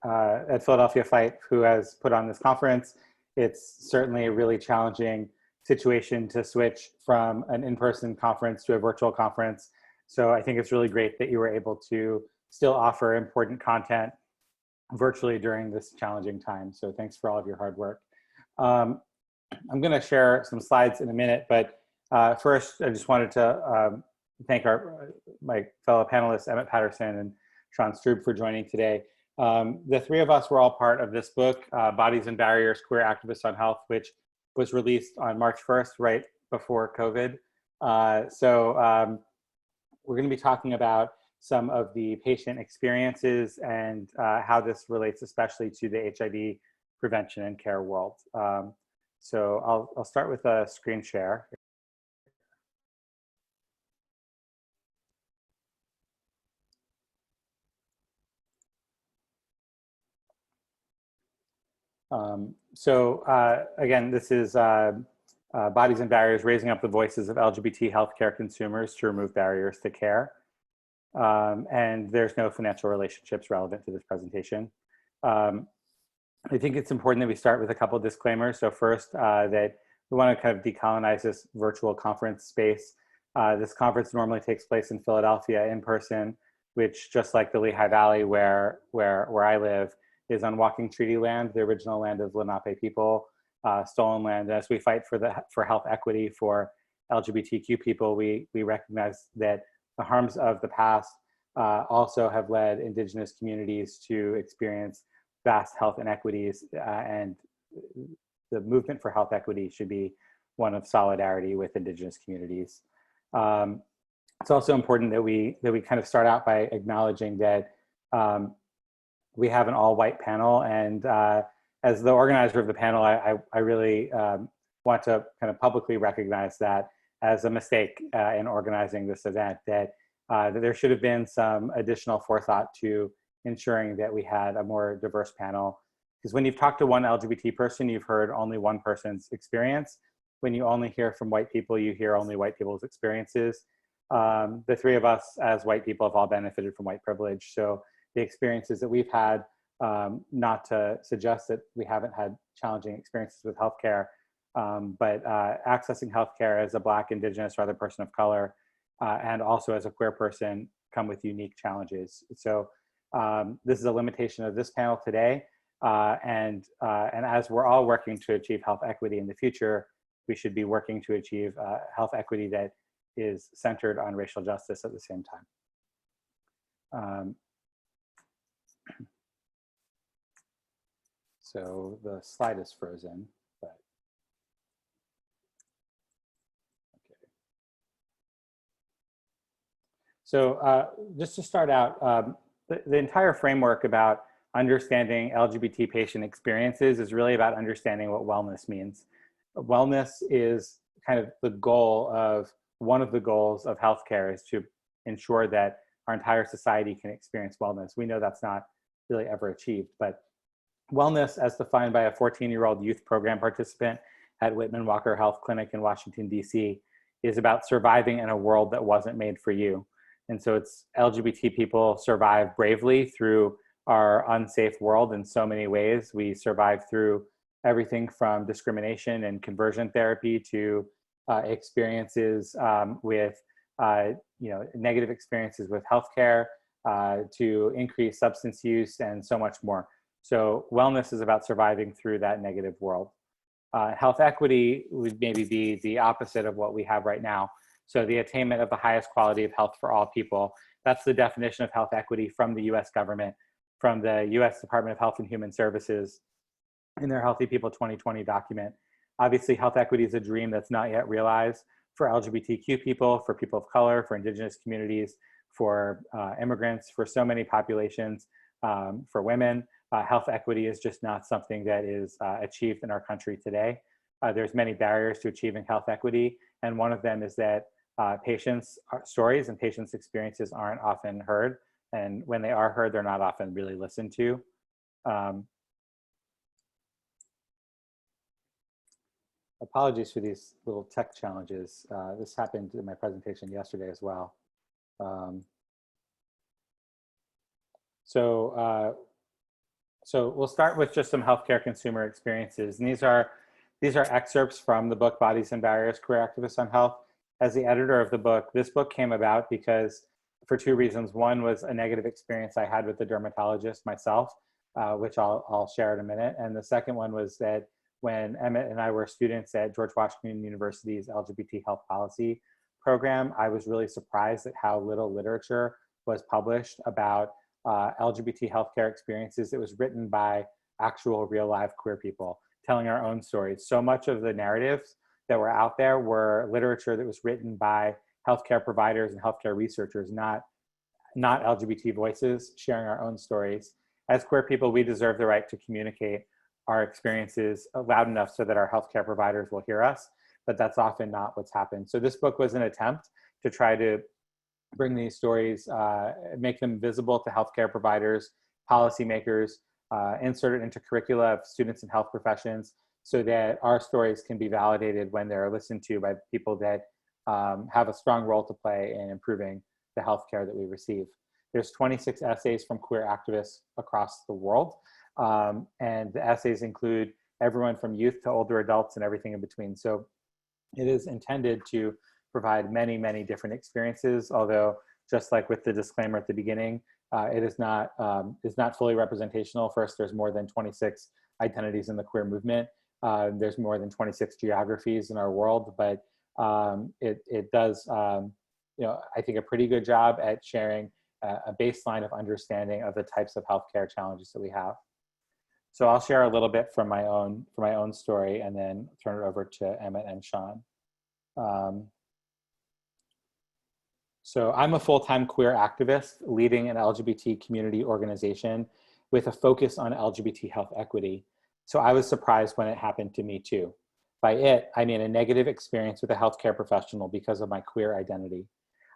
at Philadelphia Fight, who has put on this conference. It's certainly a really challenging situation to switch from an in-person conference to a virtual conference. So I think it's really great that you were able to still offer important content virtually during this challenging time. So thanks for all of your hard work. I'm going to share some slides in a minute, but first I just wanted to thank my fellow panelists, Emmett Patterson and Sean Strub, for joining today. The three of us were all part of this book, Bodies and Barriers, Queer Activists on Health, which was released on March 1st, right before COVID. We're going to be talking about some of the patient experiences and how this relates especially to the HIV prevention and care world. So I'll start with a screen share. Again, this is Bodies and Barriers, Raising Up the Voices of LGBT Healthcare Consumers to Remove Barriers to Care. And there's no financial relationships relevant to this presentation. I think it's important that we start with a couple of disclaimers. So first, that we want to kind of decolonize this virtual conference space. This conference normally takes place in Philadelphia in person, which, just like the Lehigh Valley where I live, is on walking treaty land, the original land of Lenape people, stolen land. As we fight for health equity for LGBTQ people, we recognize that the harms of the past also have led Indigenous communities to experience vast health inequities, and the movement for health equity should be one of solidarity with Indigenous communities. It's also important that we kind of start out by acknowledging that we have an all-white panel, and as the organizer of the panel, I really want to kind of publicly recognize that as a mistake in organizing this event, that there should have been some additional forethought to ensuring that we had a more diverse panel. Because when you've talked to one LGBT person, you've heard only one person's experience. When you only hear from white people, you hear only white people's experiences. The three of us as white people have all benefited from white privilege. So the experiences that we've had, not to suggest that we haven't had challenging experiences with healthcare, but accessing healthcare as a Black, Indigenous, or other person of color, and also as a queer person, come with unique challenges. So this is a limitation of this panel today. And as we're all working to achieve health equity in the future, we should be working to achieve health equity that is centered on racial justice at the same time. So the slide is frozen, but okay. So just to start out, the entire framework about understanding LGBT patient experiences is really about understanding what wellness means. Wellness is kind of the goal of, one of the goals of healthcare is to ensure that our entire society can experience wellness. We know that's not really ever achieved, but wellness, as defined by a 14-year-old youth program participant at Whitman Walker Health Clinic in Washington, D.C., is about surviving in a world that wasn't made for you. And so it's LGBT people survive bravely through our unsafe world in so many ways. We survive through everything from discrimination and conversion therapy to experiences with negative experiences with healthcare, to increased substance use, and so much more. So wellness is about surviving through that negative world. Health equity would maybe be the opposite of what we have right now. So the attainment of the highest quality of health for all people. That's the definition of health equity from the US government, from the US Department of Health and Human Services in their Healthy People 2020 document. Obviously, health equity is a dream that's not yet realized for LGBTQ people, for people of color, for Indigenous communities, for immigrants, for so many populations, for women. Health equity is just not something that is achieved in our country today. There's many barriers to achieving health equity, and one of them is that patients' stories and patients' experiences aren't often heard, and when they are heard, they're not often really listened to. Apologies for these little tech challenges. This happened in my presentation yesterday as well. So we'll start with just some healthcare consumer experiences. And these are excerpts from the book, Bodies and Barriers, Queer Activists on Health. As the editor of the book, this book came about because for two reasons. One was a negative experience I had with the dermatologist myself, which I'll share in a minute. And the second one was that when Emmett and I were students at George Washington University's LGBT health policy program, I was really surprised at how little literature was published about LGBT healthcare experiences. It was written by actual real life queer people telling our own stories. So much of the narratives that were out there were literature that was written by healthcare providers and healthcare researchers, not LGBT voices sharing our own stories. As queer people, we deserve the right to communicate our experiences loud enough so that our healthcare providers will hear us, but that's often not what's happened. So this book was an attempt to try to bring these stories, make them visible to healthcare providers, policymakers, insert it into curricula of students and health professions so that our stories can be validated when they're listened to by people that have a strong role to play in improving the healthcare that we receive. There's 26 essays from queer activists across the world. And the essays include everyone from youth to older adults and everything in between. So it is intended to provide many, many different experiences, although just like with the disclaimer at the beginning, it is not fully representational. First, there's more than 26 identities in the queer movement. There's more than 26 geographies in our world, but it does, I think a pretty good job at sharing a baseline of understanding of the types of healthcare challenges that we have. So I'll share a little bit from my own story and then turn it over to Emmett and Sean. So I'm a full-time queer activist leading an LGBT community organization with a focus on LGBT health equity. So I was surprised when it happened to me too. By it, I mean a negative experience with a healthcare professional because of my queer identity.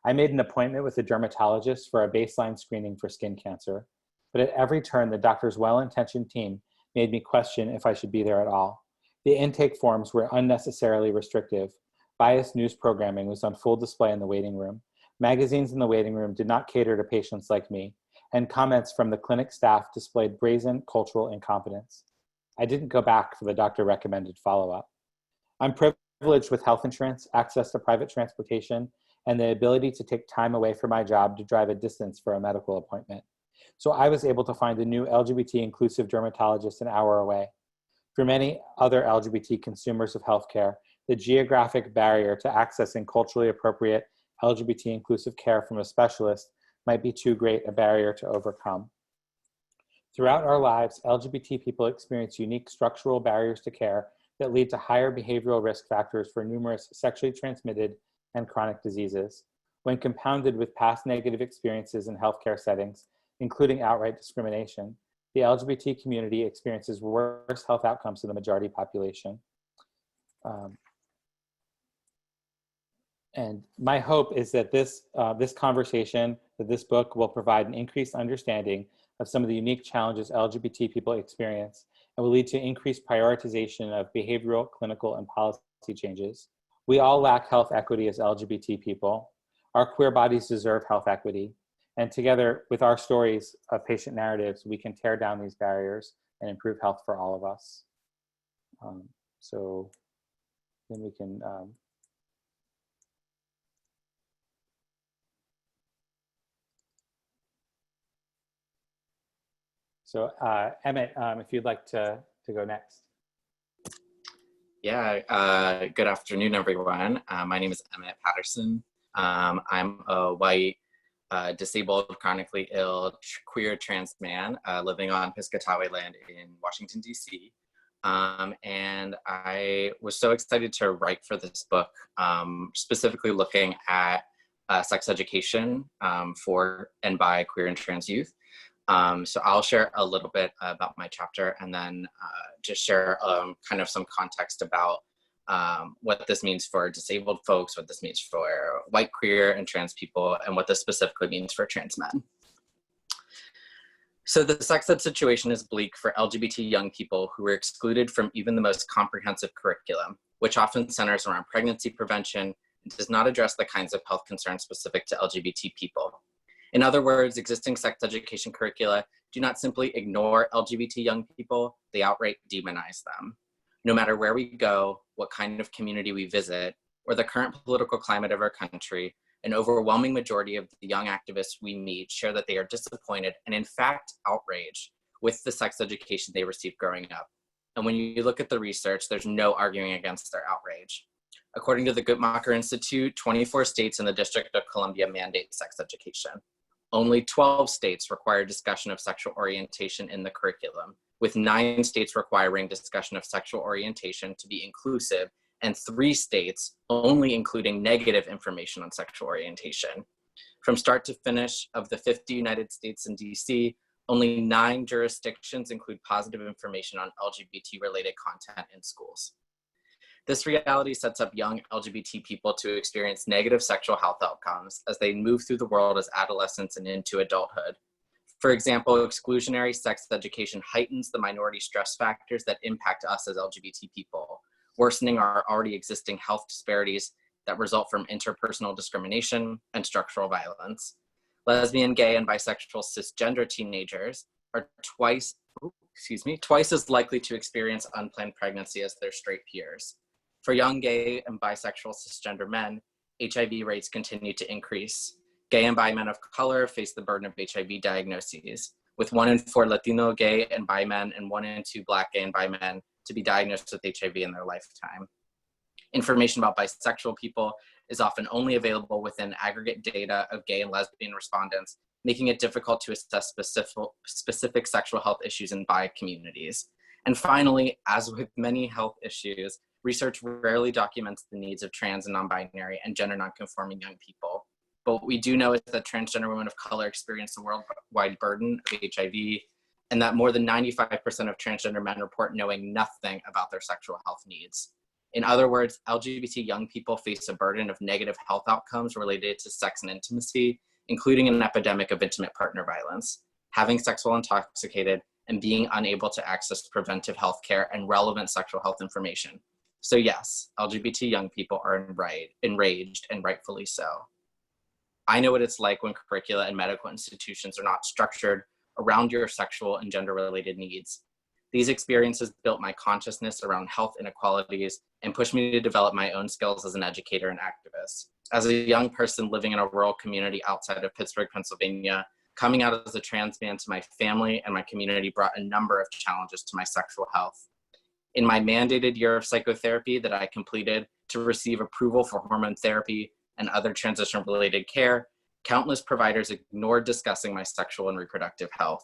I made an appointment with a dermatologist for a baseline screening for skin cancer, but at every turn, the doctor's well-intentioned team made me question if I should be there at all. The intake forms were unnecessarily restrictive. Biased news programming was on full display in the waiting room. Magazines in the waiting room did not cater to patients like me, and comments from the clinic staff displayed brazen cultural incompetence. I didn't go back for the doctor-recommended follow-up. I'm privileged with health insurance, access to private transportation, and the ability to take time away from my job to drive a distance for a medical appointment. So I was able to find a new LGBT-inclusive dermatologist an hour away. For many other LGBT consumers of healthcare, the geographic barrier to accessing culturally appropriate LGBT-inclusive care from a specialist might be too great a barrier to overcome. Throughout our lives, LGBT people experience unique structural barriers to care that lead to higher behavioral risk factors for numerous sexually transmitted and chronic diseases. When compounded with past negative experiences in healthcare settings, including outright discrimination, the LGBT community experiences worse health outcomes than the majority population. And my hope is that this conversation, that this book will provide an increased understanding of some of the unique challenges LGBT people experience and will lead to increased prioritization of behavioral, clinical, and policy changes. We all lack health equity as LGBT people. Our queer bodies deserve health equity. And together with our stories of patient narratives, we can tear down these barriers and improve health for all of us. So then we can, Emmett, if you'd like to go next. Yeah, good afternoon, everyone. My name is Emmett Patterson. I'm a white, disabled, chronically ill, queer trans man living on Piscataway land in Washington, D.C. And I was so excited to write for this book, specifically looking at sex education for and by queer and trans youth. So I'll share a little bit about my chapter and then just share kind of some context about what this means for disabled folks, what this means for white, queer, and trans people, and what this specifically means for trans men. So the sex ed situation is bleak for LGBT young people who were excluded from even the most comprehensive curriculum, which often centers around pregnancy prevention and does not address the kinds of health concerns specific to LGBT people. In other words, existing sex education curricula do not simply ignore LGBT young people, they outright demonize them. No matter where we go, what kind of community we visit, or the current political climate of our country, an overwhelming majority of the young activists we meet share that they are disappointed and in fact outraged with the sex education they received growing up. And when you look at the research, there's no arguing against their outrage. According to the Guttmacher Institute, 24 states in the District of Columbia mandate sex education. Only 12 states require discussion of sexual orientation in the curriculum, with 9 states requiring discussion of sexual orientation to be inclusive, and 3 states only including negative information on sexual orientation. From start to finish, of the 50 United States and DC, only 9 jurisdictions include positive information on LGBT-related content in schools. This reality sets up young LGBT people to experience negative sexual health outcomes as they move through the world as adolescents and into adulthood. For example, exclusionary sex education heightens the minority stress factors that impact us as LGBT people, worsening our already existing health disparities that result from interpersonal discrimination and structural violence. Lesbian, gay, and bisexual cisgender teenagers are twice as likely to experience unplanned pregnancy as their straight peers. For young gay and bisexual cisgender men, HIV rates continue to increase. Gay and bi men of color face the burden of HIV diagnoses, with 1 in 4 Latino gay and bi men and 1 in 2 Black gay and bi men to be diagnosed with HIV in their lifetime. Information about bisexual people is often only available within aggregate data of gay and lesbian respondents, making it difficult to assess specific sexual health issues in bi communities. And finally, as with many health issues, research rarely documents the needs of trans and non-binary and gender non-conforming young people. But what we do know is that transgender women of color experience the worldwide burden of HIV, and that more than 95% of transgender men report knowing nothing about their sexual health needs. In other words, LGBT young people face a burden of negative health outcomes related to sex and intimacy, including an epidemic of intimate partner violence, having sex while intoxicated, and being unable to access preventive health care and relevant sexual health information. So yes, LGBT young people are enraged, and rightfully so. I know what it's like when curricula and medical institutions are not structured around your sexual and gender-related needs. These experiences built my consciousness around health inequalities and pushed me to develop my own skills as an educator and activist. As a young person living in a rural community outside of Pittsburgh, Pennsylvania, coming out as a trans man to my family and my community brought a number of challenges to my sexual health. In my mandated year of psychotherapy that I completed to receive approval for hormone therapy and other transition-related care, countless providers ignored discussing my sexual and reproductive health.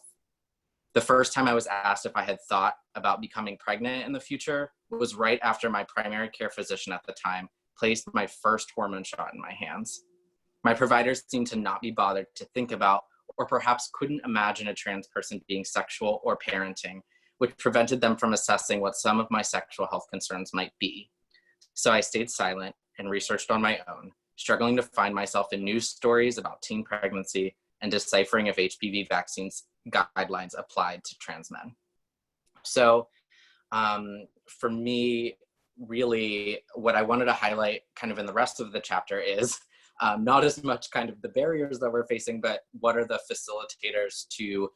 The first time I was asked if I had thought about becoming pregnant in the future was right after my primary care physician at the time placed my first hormone shot in my hands. My providers seemed to not be bothered to think about, or perhaps couldn't imagine, a trans person being sexual or parenting, which prevented them from assessing what some of my sexual health concerns might be. So I stayed silent and researched on my own, struggling to find myself in news stories about teen pregnancy and deciphering if HPV vaccines guidelines applied to trans men. So for me, really what I wanted to highlight kind of in the rest of the chapter is not as much kind of the barriers that we're facing, but what are the facilitators to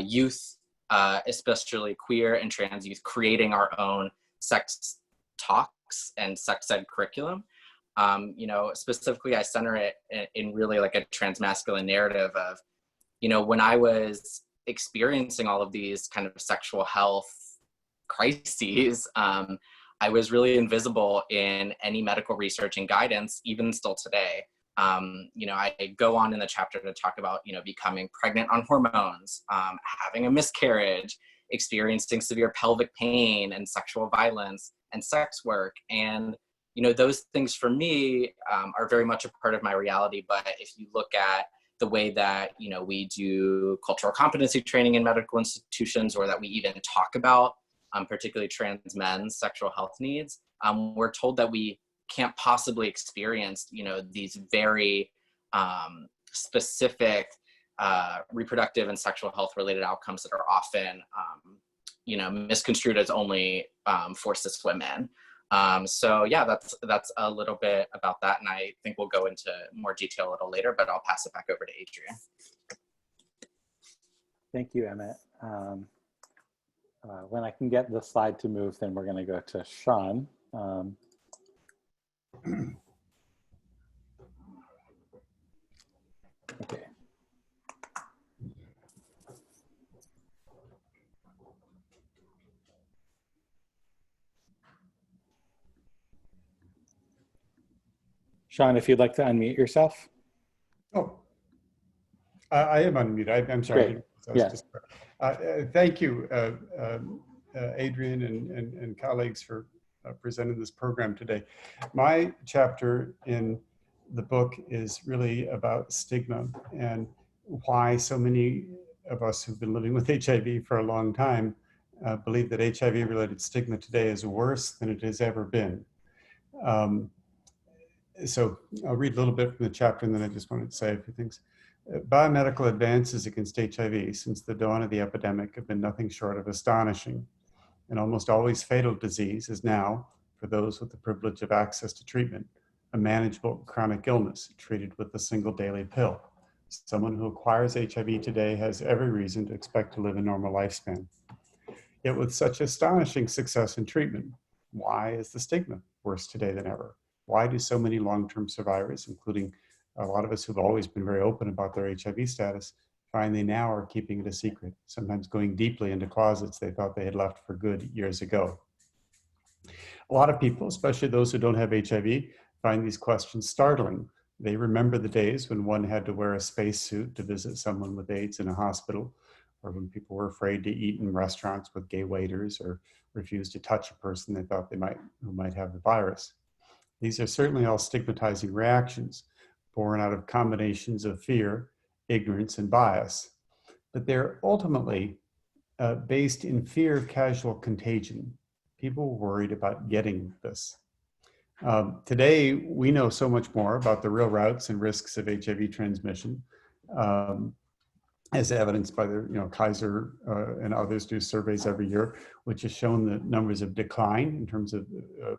youth, especially queer and trans youth, creating our own sex talks and sex ed curriculum. Specifically I center it in really like a transmasculine narrative of, when I was experiencing all of these kind of sexual health crises, I was really invisible in any medical research and guidance, even still today. I go on in the chapter to talk about, becoming pregnant on hormones, having a miscarriage, experiencing severe pelvic pain and sexual violence and sex work. And, those things for me are very much a part of my reality. But if you look at the way that, we do cultural competency training in medical institutions, or that we even talk about, particularly trans men's sexual health needs, we're told that we can't possibly experience, these very specific reproductive and sexual health related outcomes that are often, misconstrued as only for cis women. So yeah, that's a little bit about that. And I think we'll go into more detail a little later, but I'll pass it back over to Adrian. Thank you, Emmett. When I can get the slide to move, then we're going to go to Sean. Okay. Sean, if you'd like to unmute yourself. Oh, I am unmuted. I'm sorry. Great. Yeah. Thank you, Adrian and colleagues for presenting this program today. My chapter in the book is really about stigma and why so many of us who've been living with HIV for a long time believe that HIV-related stigma today is worse than it has ever been. So I'll read a little bit from the chapter, and then I just wanted to say a few things. Biomedical advances against HIV since the dawn of the epidemic have been nothing short of astonishing. An almost always fatal disease is now, for those with the privilege of access to treatment, a manageable chronic illness treated with a single daily pill. Someone who acquires HIV today has every reason to expect to live a normal lifespan. Yet with such astonishing success in treatment, why is the stigma worse today than ever? Why do so many long-term survivors, including a lot of us who've always been very open about their HIV status, find they now are keeping it a secret, sometimes going deeply into closets they thought they had left for good years ago? A lot of people, especially those who don't have HIV, find these questions startling. They remember the days when one had to wear a spacesuit to visit someone with AIDS in a hospital, or when people were afraid to eat in restaurants with gay waiters or refused to touch a person they thought who might have the virus. These are certainly all stigmatizing reactions, born out of combinations of fear, ignorance, and bias. But they're ultimately based in fear of casual contagion. People worried about getting this. Today, we know so much more about the real routes and risks of HIV transmission, as evidenced by the, Kaiser and others do surveys every year, which has shown the numbers of decline in terms of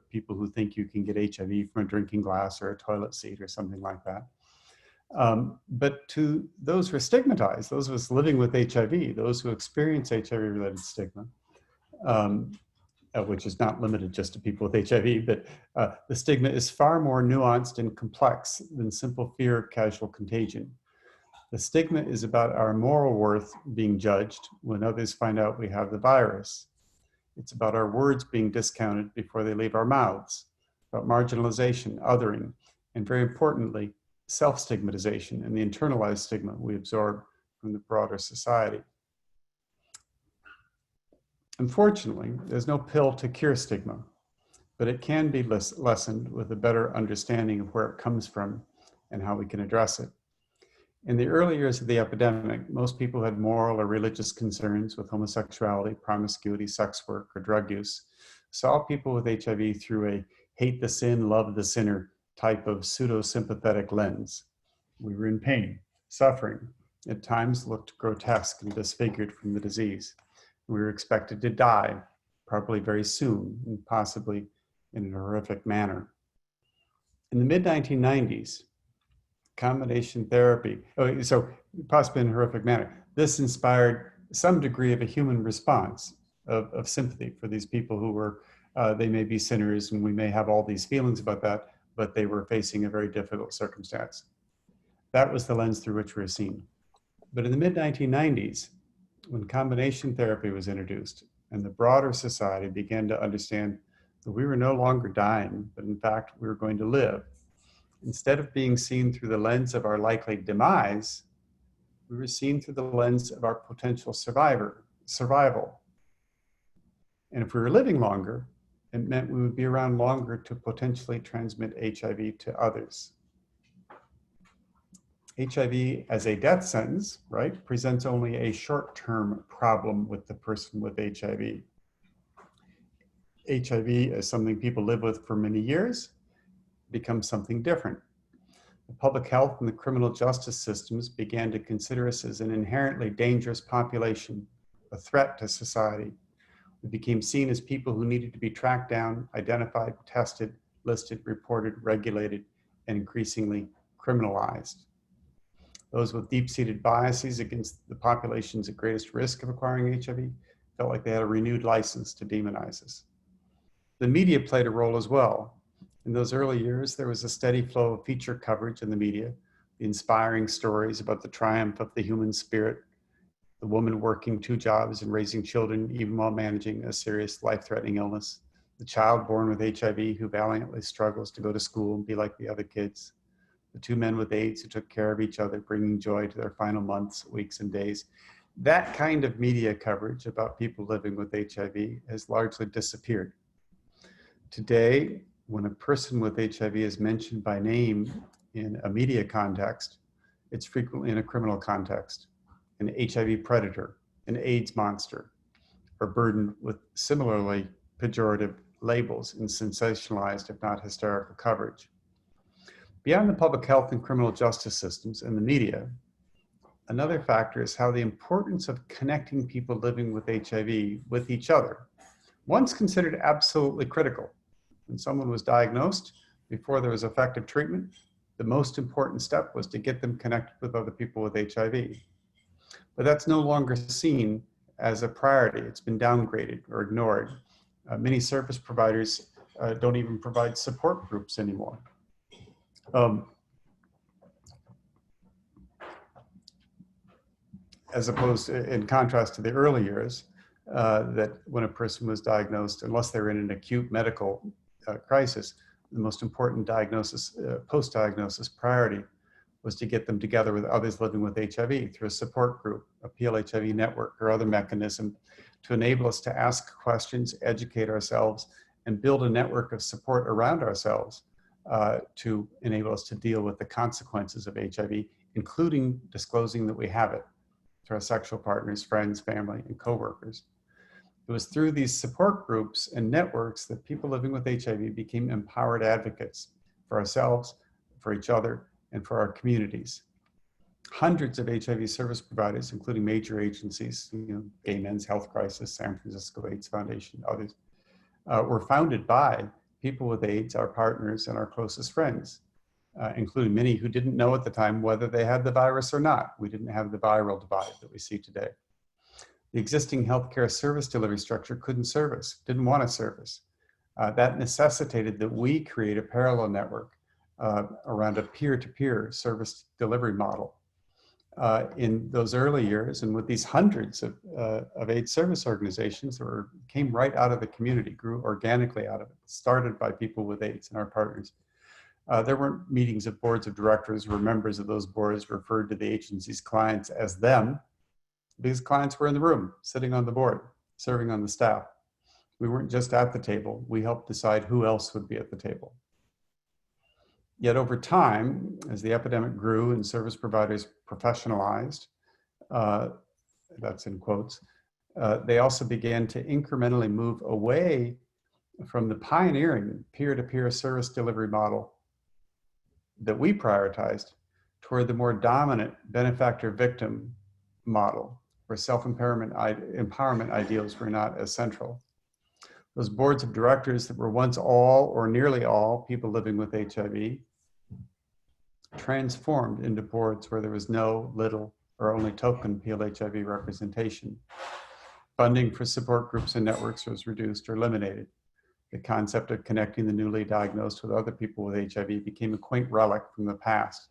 people who think you can get HIV from a drinking glass or a toilet seat or something like that. But to those who are stigmatized, those of us living with HIV, those who experience HIV-related stigma, which is not limited just to people with HIV, but the stigma is far more nuanced and complex than simple fear of casual contagion. The stigma is about our moral worth being judged when others find out we have the virus. It's about our words being discounted before they leave our mouths, about marginalization, othering, and very importantly, self-stigmatization and the internalized stigma we absorb from the broader society. Unfortunately, there's no pill to cure stigma, but it can be lessened with a better understanding of where it comes from and how we can address it. In the early years of the epidemic, most people had moral or religious concerns with homosexuality, promiscuity, sex work, or drug use, saw people with HIV through a hate the sin, love the sinner type of pseudo-sympathetic lens. We were in pain, suffering, at times looked grotesque and disfigured from the disease. We were expected to die, probably very soon, and possibly in a horrific manner. In the mid-1990s, combination therapy, so possibly in a horrific manner, this inspired some degree of a human response of sympathy for these people who were, they may be sinners and we may have all these feelings about that, but they were facing a very difficult circumstance. That was the lens through which we were seen. But in the mid-1990s, when combination therapy was introduced and the broader society began to understand that we were no longer dying, but in fact, we were going to live, instead of being seen through the lens of our likely demise, we were seen through the lens of our potential survival. And if we were living longer, it meant we would be around longer to potentially transmit HIV to others. HIV as a death sentence, right, presents only a short-term problem with the person with HIV. HIV as something people live with for many years becomes something different. The public health and the criminal justice systems began to consider us as an inherently dangerous population, a threat to society. We became seen as people who needed to be tracked down, identified, tested, listed, reported, regulated, and increasingly criminalized. Those with deep-seated biases against the populations at greatest risk of acquiring HIV felt like they had a renewed license to demonize us. The media played a role as well. In those early years, there was a steady flow of feature coverage in the media, the inspiring stories about the triumph of the human spirit, the woman working 2 jobs and raising children even while managing a serious life-threatening illness, the child born with HIV who valiantly struggles to go to school and be like the other kids, the 2 men with AIDS who took care of each other, bringing joy to their final months, weeks, and days. That kind of media coverage about people living with HIV has largely disappeared. Today, when a person with HIV is mentioned by name in a media context, it's frequently in a criminal context, an HIV predator, an AIDS monster, or burdened with similarly pejorative labels and sensationalized, if not hysterical, coverage. Beyond the public health and criminal justice systems and the media, another factor is how the importance of connecting people living with HIV with each other, once considered absolutely critical. When someone was diagnosed, before there was effective treatment, the most important step was to get them connected with other people with HIV. But that's no longer seen as a priority. It's been downgraded or ignored. Many service providers don't even provide support groups anymore. As opposed to, in contrast to the early years, that when a person was diagnosed, unless they were in an acute medical crisis, the most important diagnosis, post-diagnosis priority was to get them together with others living with HIV through a support group, a PLHIV network, or other mechanism to enable us to ask questions, educate ourselves, and build a network of support around ourselves to enable us to deal with the consequences of HIV, including disclosing that we have it to our sexual partners, friends, family, and coworkers. It was through these support groups and networks that people living with HIV became empowered advocates for ourselves, for each other, and for our communities. Hundreds of HIV service providers, including major agencies, Gay Men's Health Crisis, San Francisco AIDS Foundation, others, were founded by people with AIDS, our partners, and our closest friends, including many who didn't know at the time whether they had the virus or not. We didn't have the viral divide that we see today. The existing healthcare service delivery structure couldn't service, didn't want to service. That necessitated that we create a parallel network around a peer-to-peer service delivery model. In those early years, and with these hundreds of AIDS service organizations that came right out of the community, grew organically out of it, started by people with AIDS and our partners. There weren't meetings of boards of directors where members of those boards referred to the agency's clients as them, because clients were in the room, sitting on the board, serving on the staff. We weren't just at the table, we helped decide who else would be at the table. Yet over time, as the epidemic grew and service providers professionalized, that's in quotes, they also began to incrementally move away from the pioneering peer-to-peer service delivery model that we prioritized toward the more dominant benefactor-victim model, where self-empowerment ideals were not as central. Those boards of directors that were once all or nearly all people living with HIV transformed into boards where there was no, little, or only token PLHIV representation. Funding for support groups and networks was reduced or eliminated. The concept of connecting the newly diagnosed with other people with HIV became a quaint relic from the past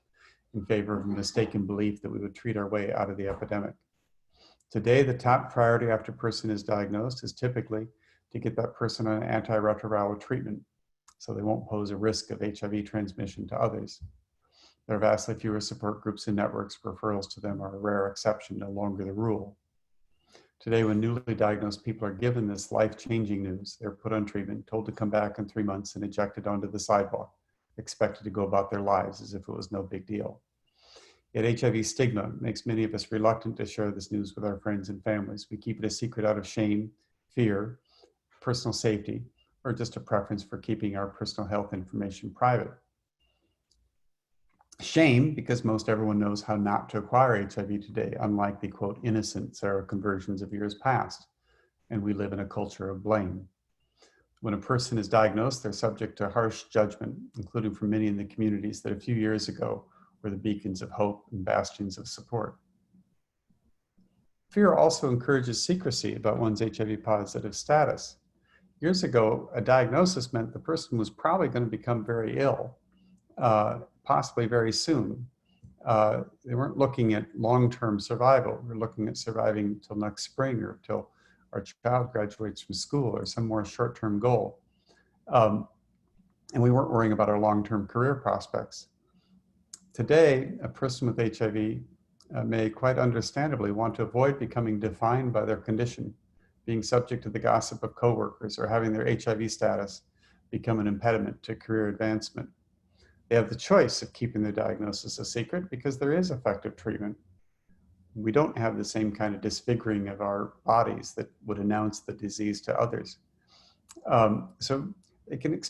in favor of a mistaken belief that we would treat our way out of the epidemic. Today, the top priority after a person is diagnosed is typically to get that person on antiretroviral treatment so they won't pose a risk of HIV transmission to others. There are vastly fewer support groups and networks. Referrals to them are a rare exception, no longer the rule. Today, when newly diagnosed people are given this life-changing news, they're put on treatment, told to come back in 3 months and ejected onto the sidewalk, expected to go about their lives as if it was no big deal. Yet HIV stigma makes many of us reluctant to share this news with our friends and families. We keep it a secret out of shame, fear, personal safety, or just a preference for keeping our personal health information private. Shame, because most everyone knows how not to acquire HIV today, unlike the, quote, innocent seroconversions of years past. And we live in a culture of blame. When a person is diagnosed, they're subject to harsh judgment, including from many in the communities that a few years ago were the beacons of hope and bastions of support. Fear also encourages secrecy about one's HIV positive status. Years ago, a diagnosis meant the person was probably going to become very ill, possibly very soon. They weren't looking at long-term survival. We're looking at surviving till next spring or till our child graduates from school or some more short-term goal. And we weren't worrying about our long-term career prospects. Today, a person with HIV may quite understandably want to avoid becoming defined by their condition, being subject to the gossip of coworkers, or having their HIV status become an impediment to career advancement. They have the choice of keeping their diagnosis a secret because there is effective treatment. We don't have the same kind of disfiguring of our bodies that would announce the disease to others. So they can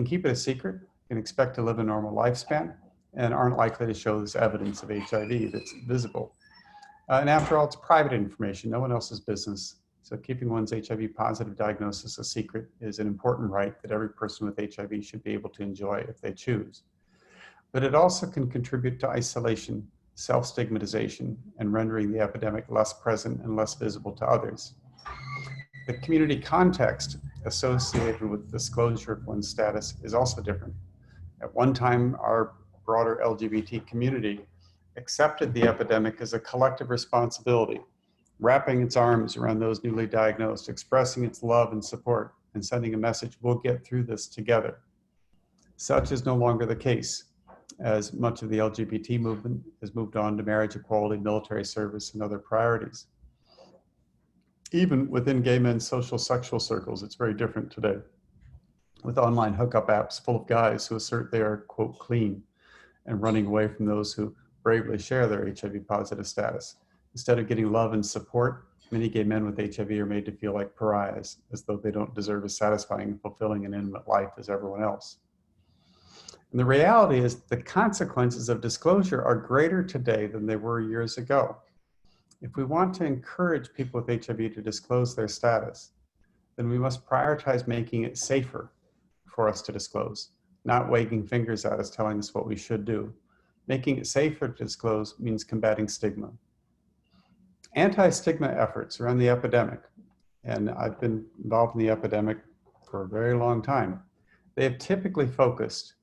keep it a secret, can expect to live a normal lifespan, and aren't likely to show this evidence of HIV that's visible. And after all, it's private information, no one else's business. So keeping one's HIV positive diagnosis a secret is an important right that every person with HIV should be able to enjoy if they choose. But it also can contribute to isolation, self-stigmatization, and rendering the epidemic less present and less visible to others. The community context associated with disclosure of one's status is also different. At one time, our broader LGBT community accepted the epidemic as a collective responsibility, wrapping its arms around those newly diagnosed, expressing its love and support, and sending a message, we'll get through this together. Such is no longer the case, as much of the LGBT movement has moved on to marriage equality, military service, and other priorities. Even within gay men's social sexual circles, it's very different today, with online hookup apps full of guys who assert they are, quote, clean, and running away from those who bravely share their HIV positive status. Instead of getting love and support, many gay men with HIV are made to feel like pariahs, as though they don't deserve as satisfying and fulfilling an intimate life as everyone else. And the reality is the consequences of disclosure are greater today than they were years ago. If we want to encourage people with HIV to disclose their status, then we must prioritize making it safer for us to disclose, not wagging fingers at us telling us what we should do. Making it safer to disclose means combating stigma. Anti-stigma efforts around the epidemic, and I've been involved in the epidemic for a very long time, they have typically focused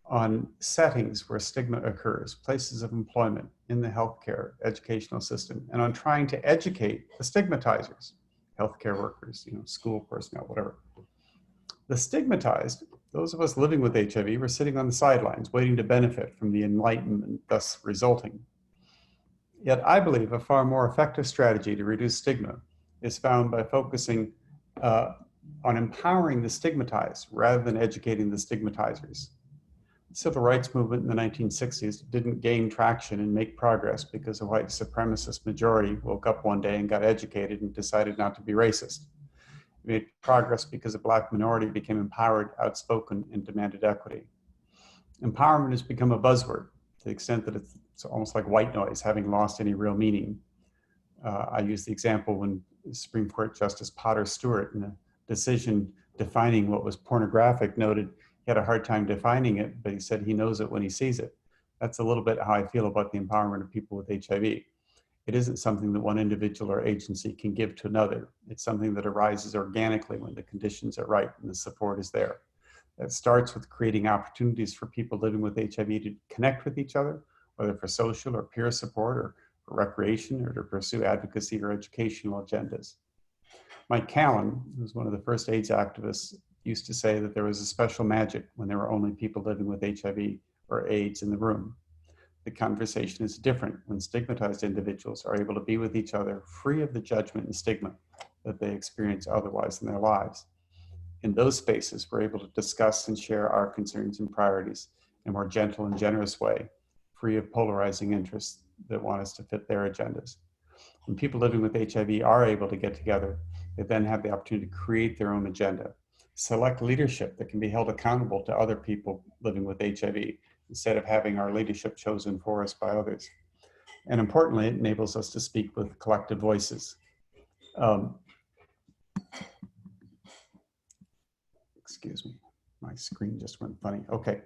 on settings where stigma occurs, places of employment, in the healthcare, educational system, and on trying to educate the stigmatizers, healthcare workers, school personnel, whatever. The stigmatized, those of us living with HIV, were sitting on the sidelines, waiting to benefit from the enlightenment thus resulting. Yet I believe a far more effective strategy to reduce stigma is found by focusing on empowering the stigmatized rather than educating the stigmatizers. The civil rights movement in the 1960s didn't gain traction and make progress because a white supremacist majority woke up one day and got educated and decided not to be racist. It made progress because a Black minority became empowered, outspoken, and demanded equity. Empowerment has become a buzzword to the extent that it's almost like white noise, having lost any real meaning. I use the example when Supreme Court Justice Potter Stewart, in a decision defining what was pornographic, noted he had a hard time defining it, but he said he knows it when he sees it. That's a little bit how I feel about the empowerment of people with HIV. It isn't something that one individual or agency can give to another. It's something that arises organically when the conditions are right and the support is there. That starts with creating opportunities for people living with HIV to connect with each other, whether for social or peer support or for recreation or to pursue advocacy or educational agendas. Mike Callan, who was one of the first AIDS activists, used to say that there was a special magic when there were only people living with HIV or AIDS in the room. The conversation is different when stigmatized individuals are able to be with each other free of the judgment and stigma that they experience otherwise in their lives. In those spaces, we're able to discuss and share our concerns and priorities in a more gentle and generous way, free of polarizing interests that want us to fit their agendas. When people living with HIV are able to get together, they then have the opportunity to create their own agenda, select leadership that can be held accountable to other people living with HIV, instead of having our leadership chosen for us by others. And importantly, it enables us to speak with collective voices. Excuse me, my screen just went funny. Okay.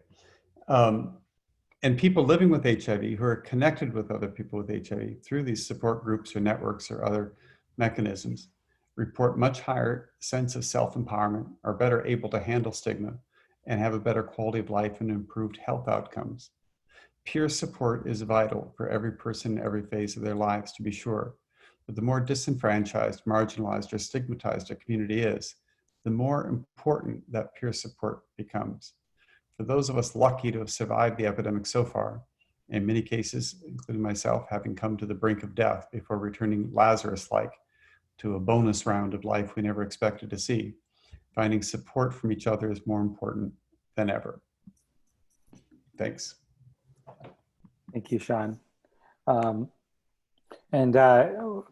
And people living with HIV who are connected with other people with HIV through these support groups or networks or other mechanisms report much higher sense of self-empowerment, are better able to handle stigma, and have a better quality of life and improved health outcomes. Peer support is vital for every person in every phase of their lives, to be sure. But the more disenfranchised, marginalized, or stigmatized a community is, the more important that peer support becomes. For those of us lucky to have survived the epidemic so far, in many cases, including myself, having come to the brink of death before returning Lazarus-like to a bonus round of life we never expected to see, finding support from each other is more important than ever. Thanks. Thank you, Sean.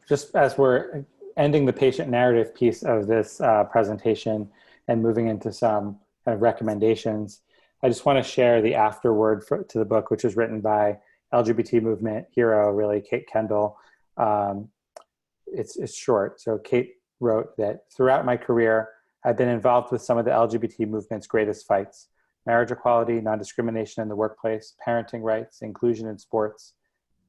Just as we're ending the patient narrative piece of this presentation and moving into some kind of recommendations, I just want to share the afterword to the book, which was written by LGBT movement hero, really, Kate Kendall. It's short. So Kate wrote that throughout my career, I've been involved with some of the LGBT movement's greatest fights: marriage equality, non-discrimination in the workplace, parenting rights, inclusion in sports,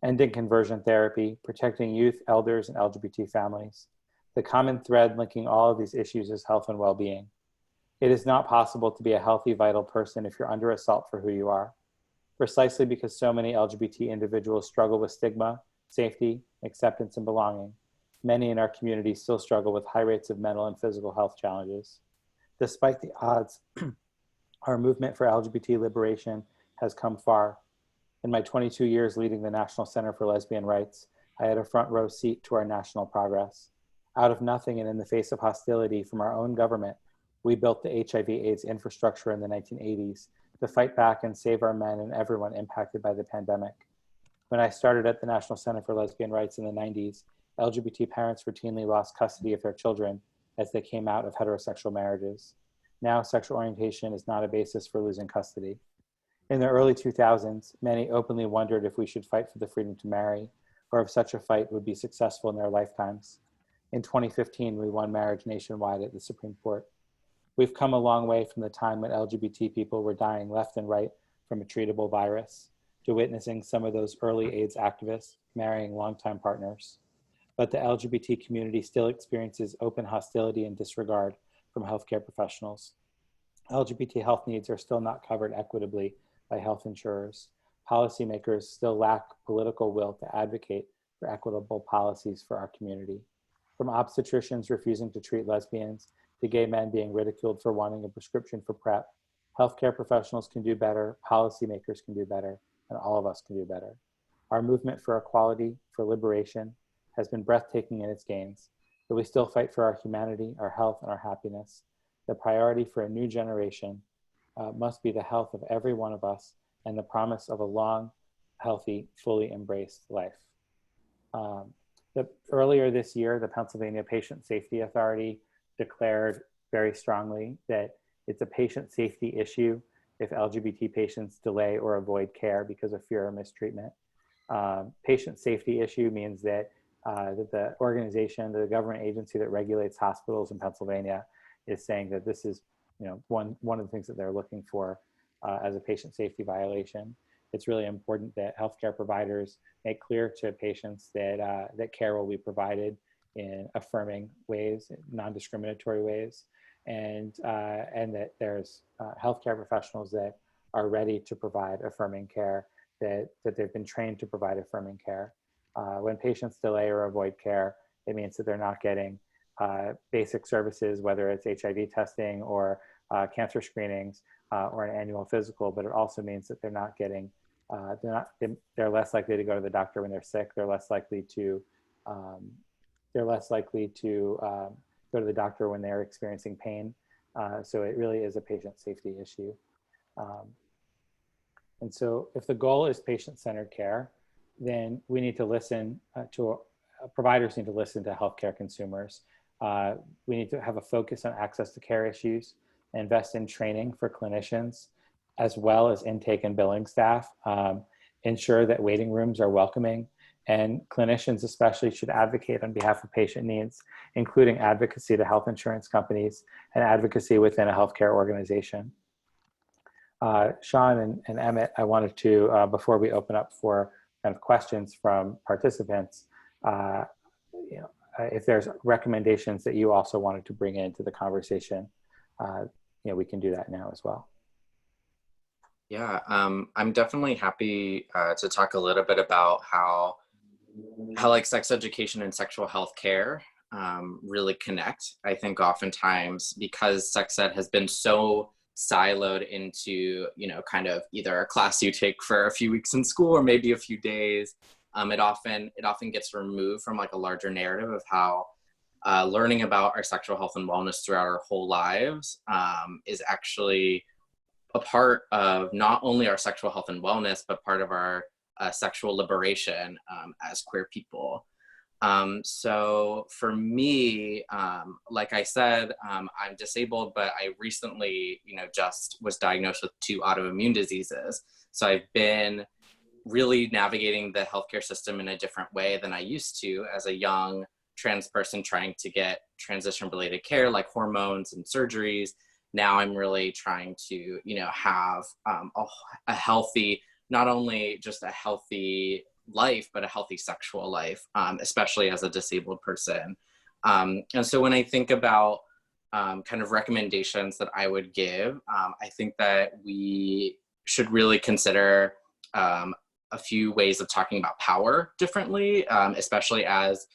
ending conversion therapy, protecting youth, elders, and LGBT families. The common thread linking all of these issues is health and well-being. It is not possible to be a healthy, vital person if you're under assault for who you are. Precisely because so many LGBT individuals struggle with stigma, safety, acceptance, and belonging, many in our community still struggle with high rates of mental and physical health challenges. Despite the odds, our movement for LGBT liberation has come far. In my 22 years leading the National Center for Lesbian Rights, I had a front row seat to our national progress. Out of nothing and in the face of hostility from our own government, we built the HIV/AIDS infrastructure in the 1980s to fight back and save our men and everyone impacted by the pandemic. When I started at the National Center for Lesbian Rights in the 90s, LGBT parents routinely lost custody of their children as they came out of heterosexual marriages. Now, sexual orientation is not a basis for losing custody. In the early 2000s, many openly wondered if we should fight for the freedom to marry, or if such a fight would be successful in their lifetimes. In 2015, we won marriage nationwide at the Supreme Court. We've come a long way from the time when LGBT people were dying left and right from a treatable virus, to witnessing some of those early AIDS activists marrying longtime partners. But the LGBT community still experiences open hostility and disregard from healthcare professionals. LGBT health needs are still not covered equitably by health insurers. Policymakers still lack political will to advocate for equitable policies for our community. From obstetricians refusing to treat lesbians to gay men being ridiculed for wanting a prescription for PrEP, healthcare professionals can do better, policymakers can do better, and all of us can do better. Our movement for equality, for liberation, has been breathtaking in its gains, but we still fight for our humanity, our health, and our happiness. The priority for a new generation must be the health of every one of us and the promise of a long, healthy, fully embraced life. Earlier this year, the Pennsylvania Patient Safety Authority declared very strongly that it's a patient safety issue if LGBT patients delay or avoid care because of fear of mistreatment. Patient safety issue means that the organization, the government agency that regulates hospitals in Pennsylvania, is saying that this is, one of the things that they're looking for as a patient safety violation. It's really important that healthcare providers make clear to patients that that care will be provided in affirming ways, non-discriminatory ways, and that there's healthcare professionals that are ready to provide affirming care, that they've been trained to provide affirming care. When patients delay or avoid care, it means that they're not getting basic services, whether it's HIV testing or cancer screenings or an annual physical, but it also means that they're not getting, they're less likely to go to the doctor when they're sick. They're less likely to go to the doctor when they're experiencing pain. So it really is a patient safety issue. And so if the goal is patient-centered care, then we need to listen providers need to listen to healthcare consumers. We need to have a focus on access to care issues, invest in training for clinicians, as well as intake and billing staff, ensure that waiting rooms are welcoming, and clinicians especially should advocate on behalf of patient needs, including advocacy to health insurance companies and advocacy within a healthcare organization. Sean and Emmett, I wanted to, before we open up for kind of questions from participants, if there's recommendations that you also wanted to bring into the conversation, we can do that now as well. Yeah, I'm definitely happy to talk a little bit about how like sex education and sexual health care really connect. I think oftentimes because sex ed has been so siloed into, kind of either a class you take for a few weeks in school or maybe a few days, it often gets removed from like a larger narrative of how learning about our sexual health and wellness throughout our whole lives is actually a part of not only our sexual health and wellness, but part of our sexual liberation as queer people. So for me, like I said, I'm disabled, but I recently, just was diagnosed with 2 autoimmune diseases. So I've been really navigating the healthcare system in a different way than I used to as a young trans person trying to get transition-related care like hormones and surgeries. Now I'm really trying to, have a healthy, not only just a healthy life, but a healthy sexual life, especially as a disabled person. And so when I think about kind of recommendations that I would give, I think that we should really consider a few ways of talking about power differently, especially as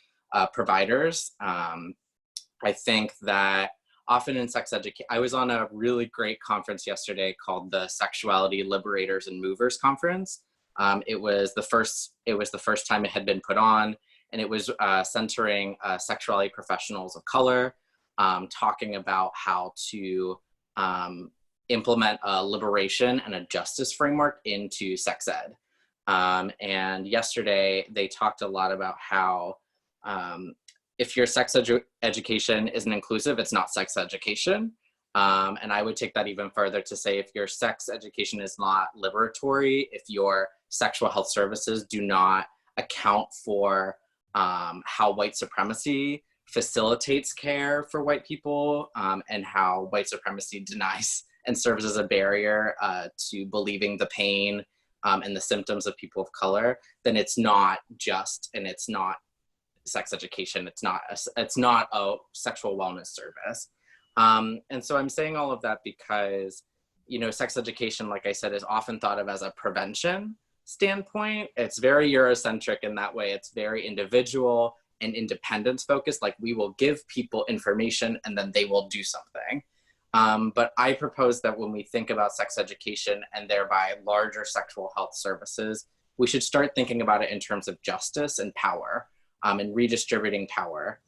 providers. I think that often in sex education, I was on a really great conference yesterday called the Sexuality, Liberators, and Movers Conference. It was the first time it had been put on, and it was centering sexuality professionals of color, talking about how to implement a liberation and a justice framework into sex ed. And yesterday they talked a lot about how if your sex education isn't inclusive, it's not sex education. And I would take that even further to say if your sex education is not liberatory, if your sexual health services do not account for how white supremacy facilitates care for white people, and how white supremacy denies and serves as a barrier to believing the pain and the symptoms of people of color, then it's not just, and it's not sex education. It's not a sexual wellness service. And so I'm saying all of that because, sex education, like I said, is often thought of as a prevention standpoint. It's very Eurocentric in that way. It's very individual and independence focused. Like we will give people information and then they will do something. But I propose that when we think about sex education and thereby larger sexual health services, we should start thinking about it in terms of justice and power, and redistributing power.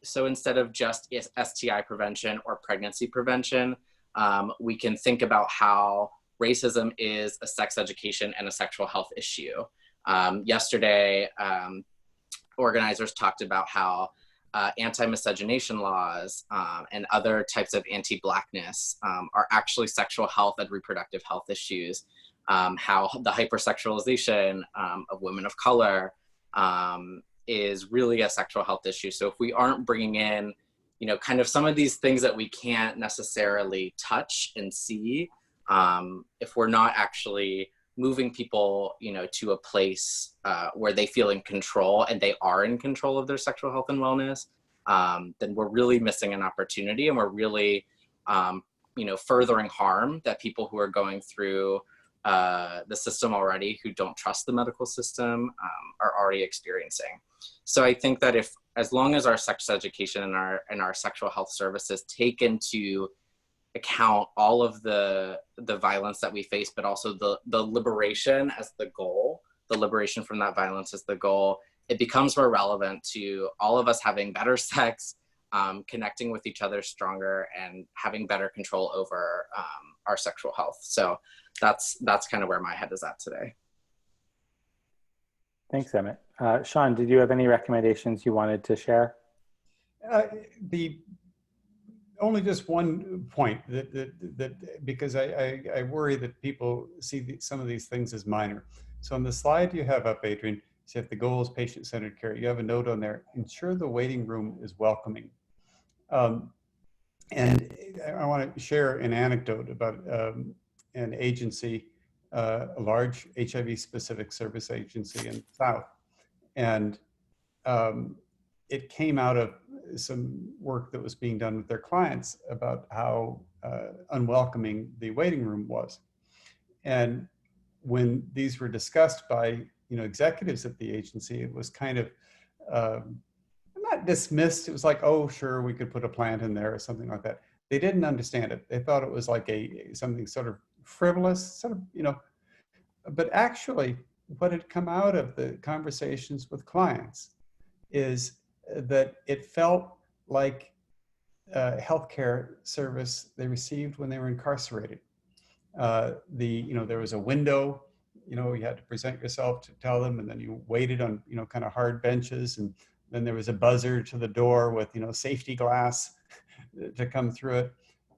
So instead of just STI prevention or pregnancy prevention, we can think about how racism is a sex education and a sexual health issue. Yesterday, organizers talked about how anti-miscegenation laws and other types of anti-Blackness are actually sexual health and reproductive health issues. How the hypersexualization of women of color is really a sexual health issue. So if we aren't bringing in, kind of some of these things that we can't necessarily touch and see, if we're not actually moving people, to a place where they feel in control and they are in control of their sexual health and wellness, then we're really missing an opportunity, and we're really, furthering harm that people who are going through the system already, who don't trust the medical system, are already experiencing. So I think that as long as our sex education and our sexual health services take into account all of the violence that we face, but also the liberation as the goal, the liberation from that violence as the goal, it becomes more relevant to all of us having better sex, connecting with each other stronger, and having better control over our sexual health. So that's kind of where my head is at today. Thanks, Emmett. Sean, did you have any recommendations you wanted to share? Only just one point that because I worry that people see some of these things as minor. So on the slide you have up, Adrian, so if the goal is patient-centered care, you have a note on there, ensure the waiting room is welcoming. And I want to share an anecdote about an agency, a large HIV-specific service agency in the South. And it came out of some work that was being done with their clients about how unwelcoming the waiting room was. And when these were discussed by executives at the agency, it was kind of not dismissed. It was like, oh, sure, we could put a plant in there or something like that. They didn't understand it. They thought it was like something sort of frivolous, sort of, but actually what had come out of the conversations with clients is that it felt like a healthcare service they received when they were incarcerated. There was a window, you had to present yourself to tell them, and then you waited on, kind of hard benches, and then there was a buzzer to the door with, safety glass to come through it.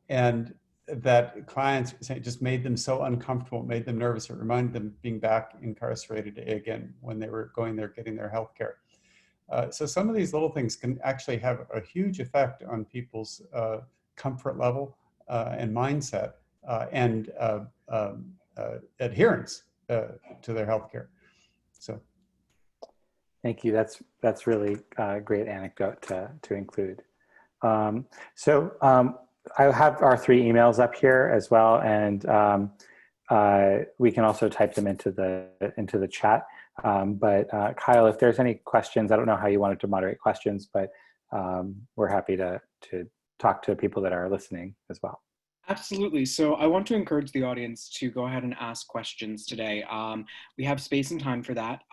And that clients just made them so uncomfortable, made them nervous. It reminded them of being back incarcerated again when they were going there, getting their health care. So some of these little things can actually have a huge effect on people's comfort level and mindset and adherence to their health care. So. Thank you. That's really a great anecdote to include. I have our 3 emails up here as well, and we can also type them into the chat. But Kyle, if there's any questions, I don't know how you wanted to moderate questions, but we're happy to talk to people that are listening as well. Absolutely. So I want to encourage the audience to go ahead and ask questions today. We have space and time for that.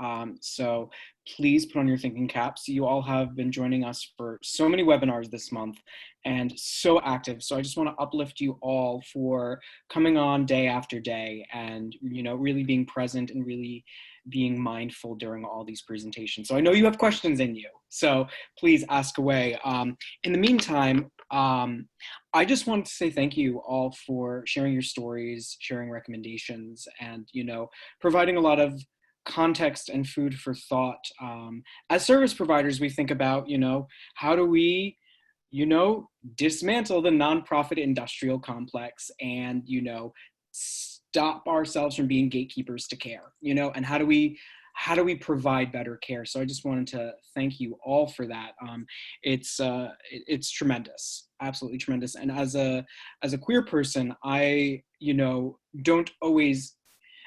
So please put on your thinking caps. You all have been joining us for so many webinars this month and so active. So I just want to uplift you all for coming on day after day and, really being present and really being mindful during all these presentations. So I know you have questions in you, so please ask away. In the meantime, I just wanted to say thank you all for sharing your stories, sharing recommendations, and, providing a lot of context and food for thought. As service providers, we think about, how do we, dismantle the nonprofit industrial complex and, stop ourselves from being gatekeepers to care, and how do we provide better care? So I just wanted to thank you all for that. It's tremendous, absolutely tremendous. And as a queer person, I, don't always,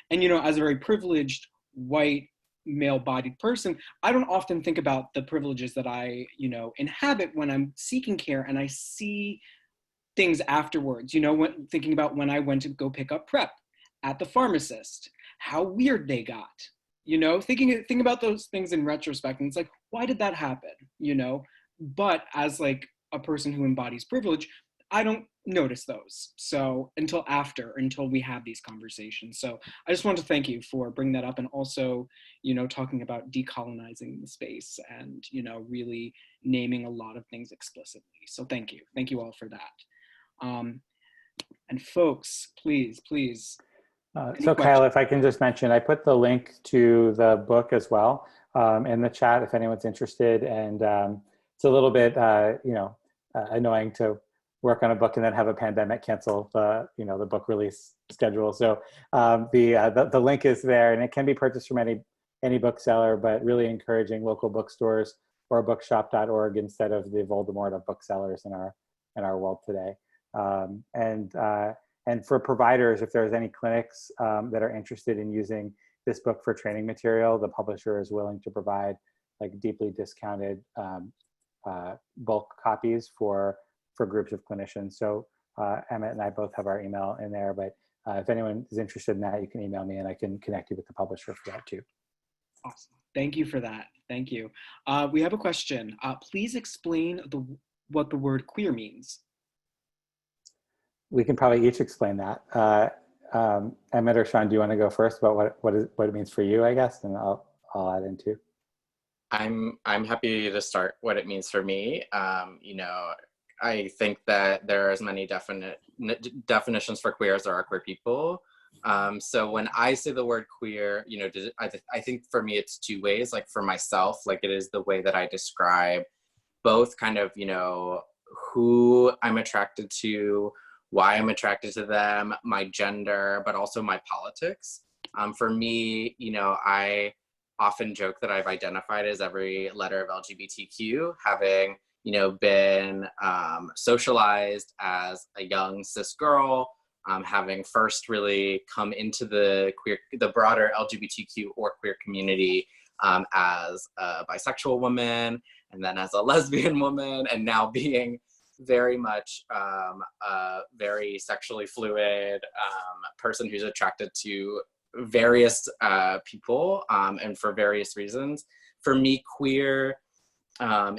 and, as a very privileged white male-bodied person, I don't often think about the privileges that I, inhabit when I'm seeking care, and I see things afterwards, thinking about when I went to go pick up PrEP at the pharmacist, how weird they got, thinking about those things in retrospect, and it's like, why did that happen, But as like a person who embodies privilege, I don't notice those. So until we have these conversations. So I just want to thank you for bringing that up, and also, talking about decolonizing the space and, really naming a lot of things explicitly. So thank you all for that. And folks, please. So Kyle, if I can just mention, I put the link to the book as well in the chat if anyone's interested. And it's a little bit, annoying to work on a book and then have a pandemic cancel the book release schedule. So the link is there, and it can be purchased from any bookseller, but really encouraging local bookstores or bookshop.org instead of the Voldemort of booksellers in our world today. And for providers, if there's any clinics that are interested in using this book for training material, the publisher is willing to provide like deeply discounted bulk copies for groups of clinicians. So Emmett and I both have our email in there, but if anyone is interested in that, you can email me and I can connect you with the publisher for that too. Awesome. Thank you for that. Thank you. We have a question. Please explain what the word queer means. We can probably each explain that. Emmett or Sean, do you want to go first about what it means for you, I guess, and I'll add in too. I'm happy to start what it means for me. I think that there are as many definitions for queer as there are queer people. So when I say the word queer, I think for me it's 2 ways. Like for myself, like it is the way that I describe both kind of, who I'm attracted to, why I'm attracted to them, my gender, but also my politics. For me, you know, I often joke that I've identified as every letter of LGBTQ, having, you know, been socialized as a young cis girl, having first really come into the broader LGBTQ or queer community as a bisexual woman, and then as a lesbian woman, and now being very much a very sexually fluid person who's attracted to various people and for various reasons. For me, queer,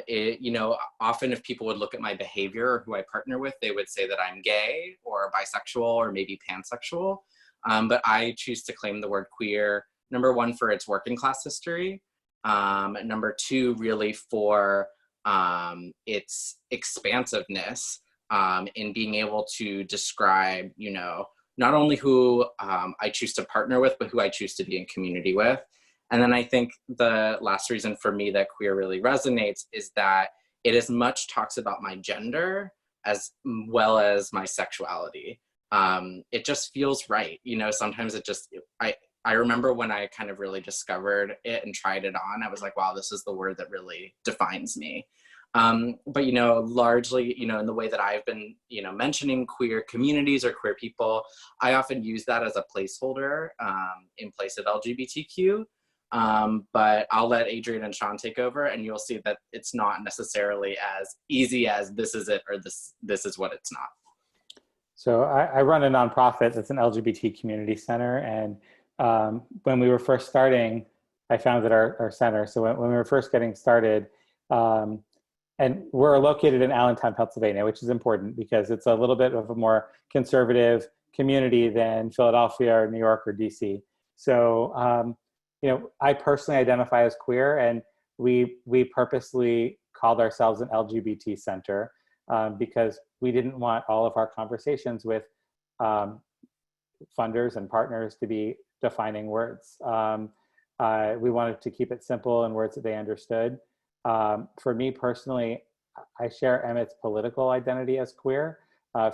you know, often if people would look at my behavior or who I partner with, they would say that I'm gay or bisexual or maybe pansexual. But I choose to claim the word queer, number one, for its working class history. Number two, really for its expansiveness in being able to describe, you know, not only who I choose to partner with, but who I choose to be in community with. And then I think the last reason for me that queer really resonates is that it as much talks about my gender as well as my sexuality. It just feels right. You know, sometimes it just, I remember when I kind of really discovered it and tried it on, I was like, wow, this is the word that really defines me. But, you know, largely, you know, in the way that I've been, you know, mentioning queer communities or queer people, I often use that as a placeholder in place of LGBTQ. But I'll let Adrian and Sean take over, and you'll see that it's not necessarily as easy as this is it or this is what it's not. So I run a nonprofit that's an LGBT community center, and when we were first starting, I founded our center. So when we were first getting started, and we're located in Allentown, Pennsylvania, which is important because it's a little bit of a more conservative community than Philadelphia or New York or DC. So, you know, I personally identify as queer, and we purposely called ourselves an LGBT center because we didn't want all of our conversations with funders and partners to be defining words. We wanted to keep it simple and words that they understood. For me personally, I share Emmett's political identity as queer.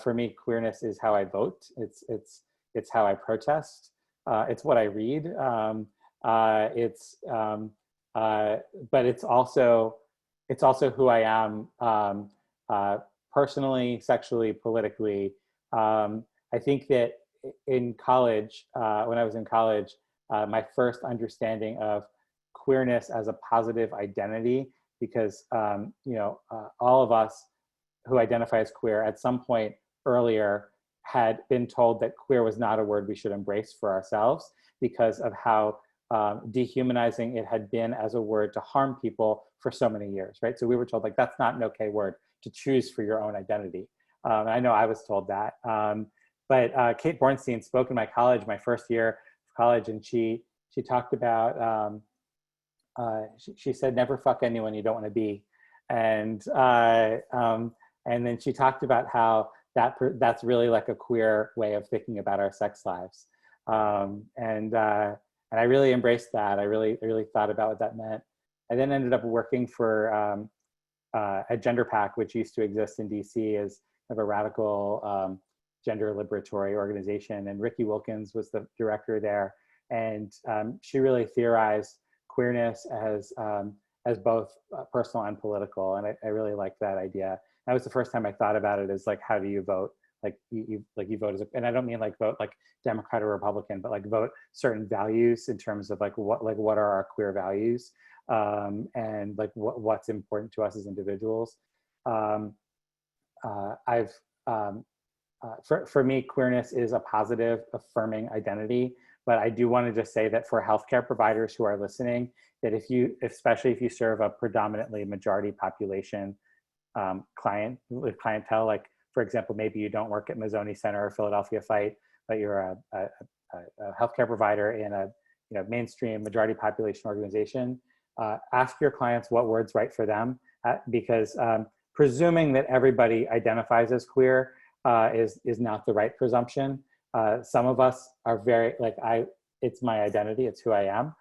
For me, queerness is how I vote. It's how I protest. It's what I read. But it's also who I am personally, sexually, politically. I think that in college, when I was in college, my first understanding of queerness as a positive identity, because you know, all of us who identify as queer at some point earlier had been told that queer was not a word we should embrace for ourselves because of how dehumanizing it had been as a word to harm people for so many years, right? So we were told, like, that's not an okay word to choose for your own identity. And I know I was told that. But Kate Bornstein spoke in my college, my first year of college, and she talked about, she said, never fuck anyone you don't want to be. And then she talked about how that's really like a queer way of thinking about our sex lives. And I really embraced that. I really thought about what that meant. I then ended up working for a gender pack, which used to exist in DC as kind of a radical gender liberatory organization. And Ricky Wilkins was the director there. And she really theorized queerness as both personal and political. And I really liked that idea. That was the first time I thought about it as, like, how do you vote? Like you vote as and I don't mean like vote like Democrat or Republican, but like vote certain values in terms of like what are our queer values, and like what's important to us as individuals. For me, queerness is a positive, affirming identity. But I do want to just say that for healthcare providers who are listening, that especially if you serve a predominantly majority population clientele, like, for example, maybe you don't work at Mazzoni Center or Philadelphia Fight, but you're a healthcare provider in a mainstream majority population organization. Ask your clients what words right for them, because presuming that everybody identifies as queer is not the right presumption. Some of us are very, like, it's my identity, it's who I am.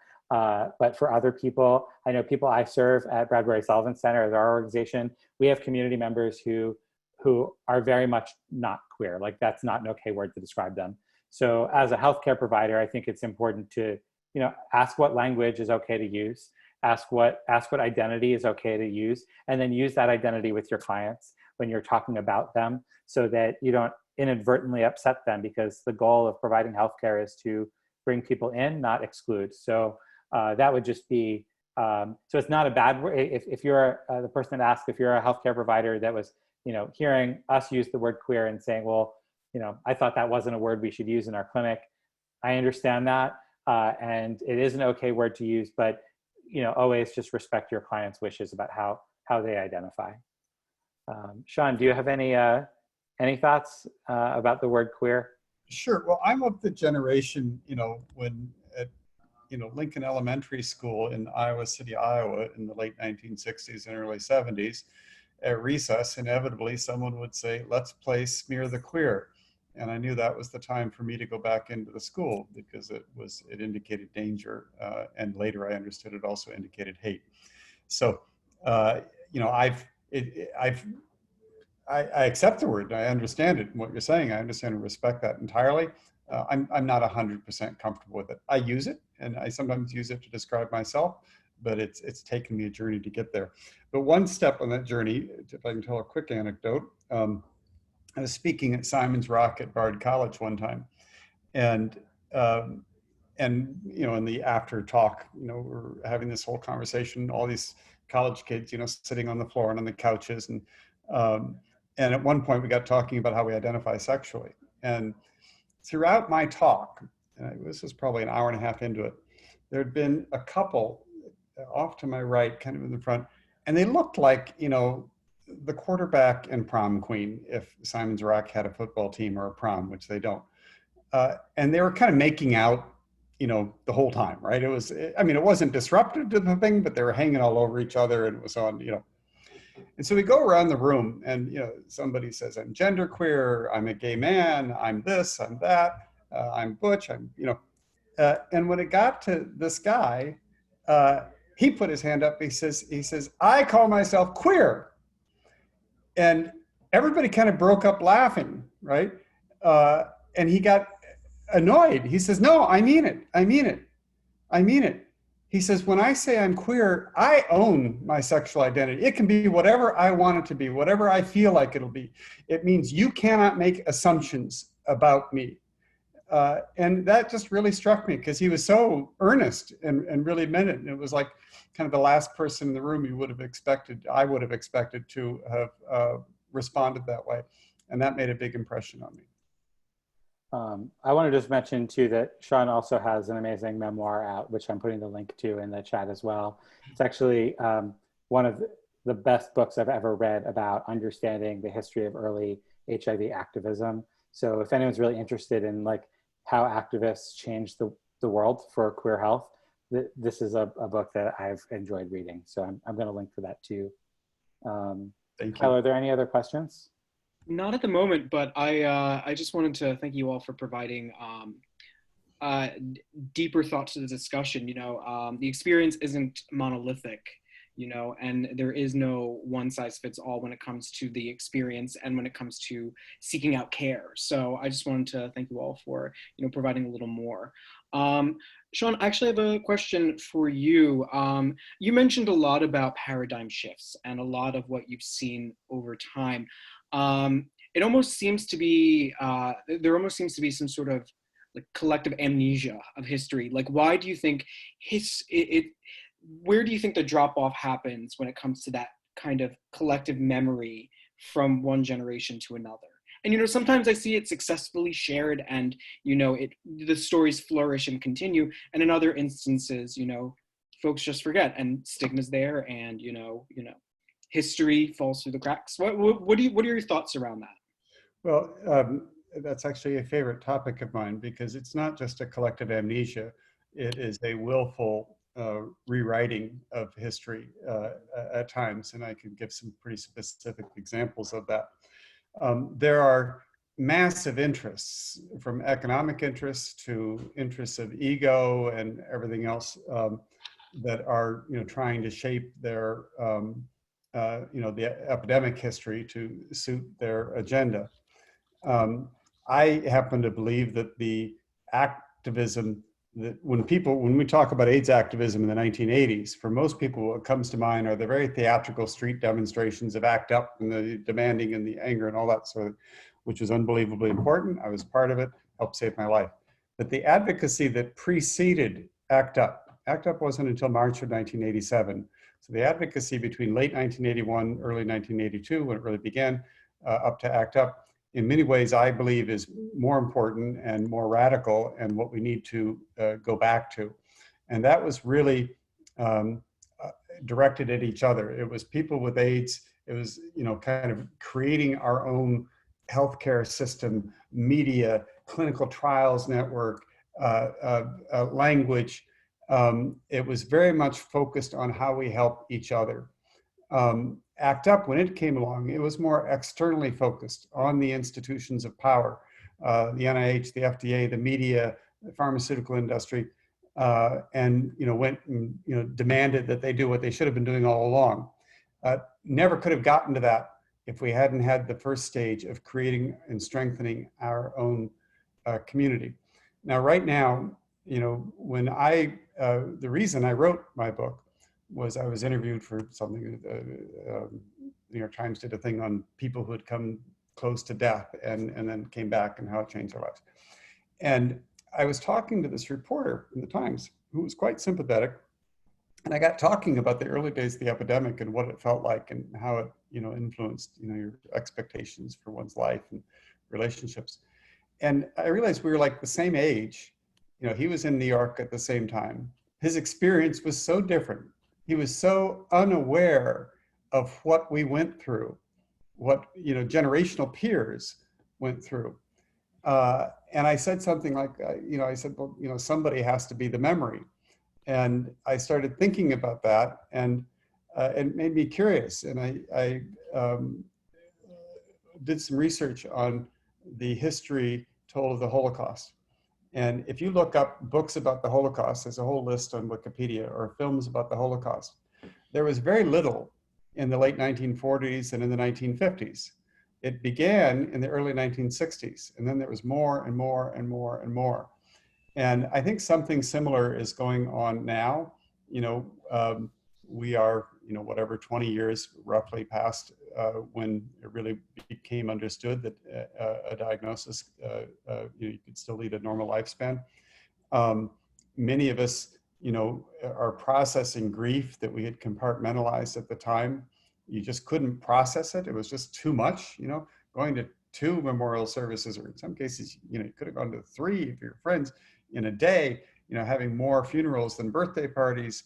But for other people, I know people I serve at Bradbury Sullivan Center as our organization, we have community members who who are very much not queer. Like that's not an okay word to describe them. So as a healthcare provider, I think it's important to, ask what language is okay to use, ask what identity is okay to use, and then use that identity with your clients when you're talking about them so that you don't inadvertently upset them, because the goal of providing healthcare is to bring people in, not exclude. So that would just be, so it's not a bad word. If you're the person that asked, if you're a healthcare provider that was, hearing us use the word queer and saying, well, I thought that wasn't a word we should use in our clinic. I understand that. And it is an okay word to use, but, always just respect your client's wishes about how they identify. Sean, do you have any thoughts about the word queer? Sure. Well, I'm of the generation, when at, Lincoln Elementary School in Iowa City, Iowa, in the late 1960s and early 70s, at recess, inevitably someone would say, let's play Smear the Queer. And I knew that was the time for me to go back into the school, because it indicated danger. And later I understood it also indicated hate. So, I accept the word. I understand it and what you're saying. I understand and respect that entirely. I'm not 100% comfortable with it. I use it, and I sometimes use it to describe myself, but it's taken me a journey to get there. But one step on that journey, if I can tell a quick anecdote, I was speaking at Simon's Rock at Bard College one time, and in the after talk, we're having this whole conversation, all these college kids, sitting on the floor and on the couches, and at one point we got talking about how we identify sexually. And throughout my talk, and this was probably an hour and a half into it, there had been a couple off to my right, kind of in the front, and they looked like, the quarterback and prom queen, if Simon's Rock had a football team or a prom, which they don't. And they were kind of making out, the whole time, right? It wasn't disruptive to the thing, but they were hanging all over each other, and it was on, And so we go around the room, and, somebody says, I'm genderqueer, I'm a gay man, I'm this, I'm that, I'm butch, I'm, and when it got to this guy, he put his hand up, he says, I call myself queer. And everybody kind of broke up laughing, right? And he got annoyed. He says, no, I mean it. I mean it. I mean it. He says, when I say I'm queer, I own my sexual identity. It can be whatever I want it to be, whatever I feel like it'll be. It means you cannot make assumptions about me. And that just really struck me, because he was so earnest and really meant it. And it was like kind of the last person in the room I would have expected to have responded that way. And that made a big impression on me. I want to just mention too that Sean also has an amazing memoir out, which I'm putting the link to in the chat as well. It's actually one of the best books I've ever read about understanding the history of early HIV activism. So if anyone's really interested in like how activists changed the world for queer health, this is a book that I've enjoyed reading. So I'm going to link to that too. Thank you. Kyle, are there any other questions? Not at the moment, but I just wanted to thank you all for providing deeper thoughts to the discussion. The experience isn't monolithic, and there is no one size fits all when it comes to the experience and when it comes to seeking out care. So I just wanted to thank you all for, providing a little more. Sean, I actually have a question for you. You mentioned a lot about paradigm shifts and a lot of what you've seen over time. It almost seems to be, there almost seems to be some sort of like collective amnesia of history. Like, why do you think where do you think the drop off happens when it comes to that kind of collective memory from one generation to another? And, sometimes I see it successfully shared and, the stories flourish and continue. And in other instances, folks just forget and stigma's there and, history falls through the cracks. What are your thoughts around that? Well, that's actually a favorite topic of mine, because it's not just a collective amnesia. It is a willful rewriting of history at times, and I can give some pretty specific examples of that. There are massive interests, from economic interests to interests of ego and everything else, that are trying to shape their the epidemic history to suit their agenda. I happen to believe that the activism that when we talk about AIDS activism in the 1980s, for most people, what comes to mind are the very theatrical street demonstrations of ACT UP and the demanding and the anger and all that sort of, which was unbelievably important. I was part of it, helped save my life. But the advocacy that preceded ACT UP wasn't until March of 1987. So the advocacy between late 1981, early 1982, when it really began, up to ACT UP, in many ways, I believe is more important and more radical and what we need to go back to. And that was really directed at each other. It was people with AIDS. It was, kind of creating our own healthcare system, media, clinical trials network, language. It was very much focused on how we help each other. ACT UP, when it came along, it was more externally focused on the institutions of power, the NIH, the FDA, the media, the pharmaceutical industry, and went and demanded that they do what they should have been doing all along. Never could have gotten to that if we hadn't had the first stage of creating and strengthening our own community. Now, right now, when the reason I wrote my book was I was interviewed for something, New York Times did a thing on people who had come close to death and then came back and how it changed their lives. And I was talking to this reporter in the Times who was quite sympathetic. And I got talking about the early days of the epidemic and what it felt like and how it, influenced, your expectations for one's life and relationships. And I realized we were like the same age. He was in New York at the same time. His experience was so different. He was so unaware of what we went through, what generational peers went through. And I said something like, I said, well, somebody has to be the memory. And I started thinking about that, and it made me curious. And I did some research on the history told of the Holocaust. And if you look up books about the Holocaust, there's a whole list on Wikipedia, or films about the Holocaust. There was very little in the late 1940s and in the 1950s. It began in the early 1960s, and then there was more and more and more and more. And I think something similar is going on now. We are, whatever, 20 years roughly past when it really became understood that a diagnosis, you could still lead a normal lifespan. Many of us, are processing grief that we had compartmentalized at the time. You just couldn't process it. It was just too much, going to 2 memorial services, or in some cases, you could have gone to 3 of your friends in a day, having more funerals than birthday parties.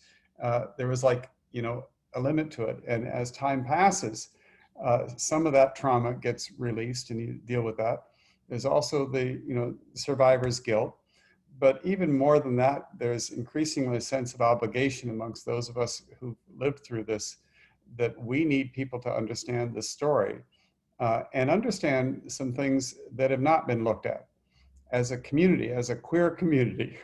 There was a limit to it. And as time passes, some of that trauma gets released and you deal with that. There's also the, survivor's guilt. But even more than that, there's increasingly a sense of obligation amongst those of us who lived through this, that we need people to understand the story and understand some things that have not been looked at. As a community, as a queer community,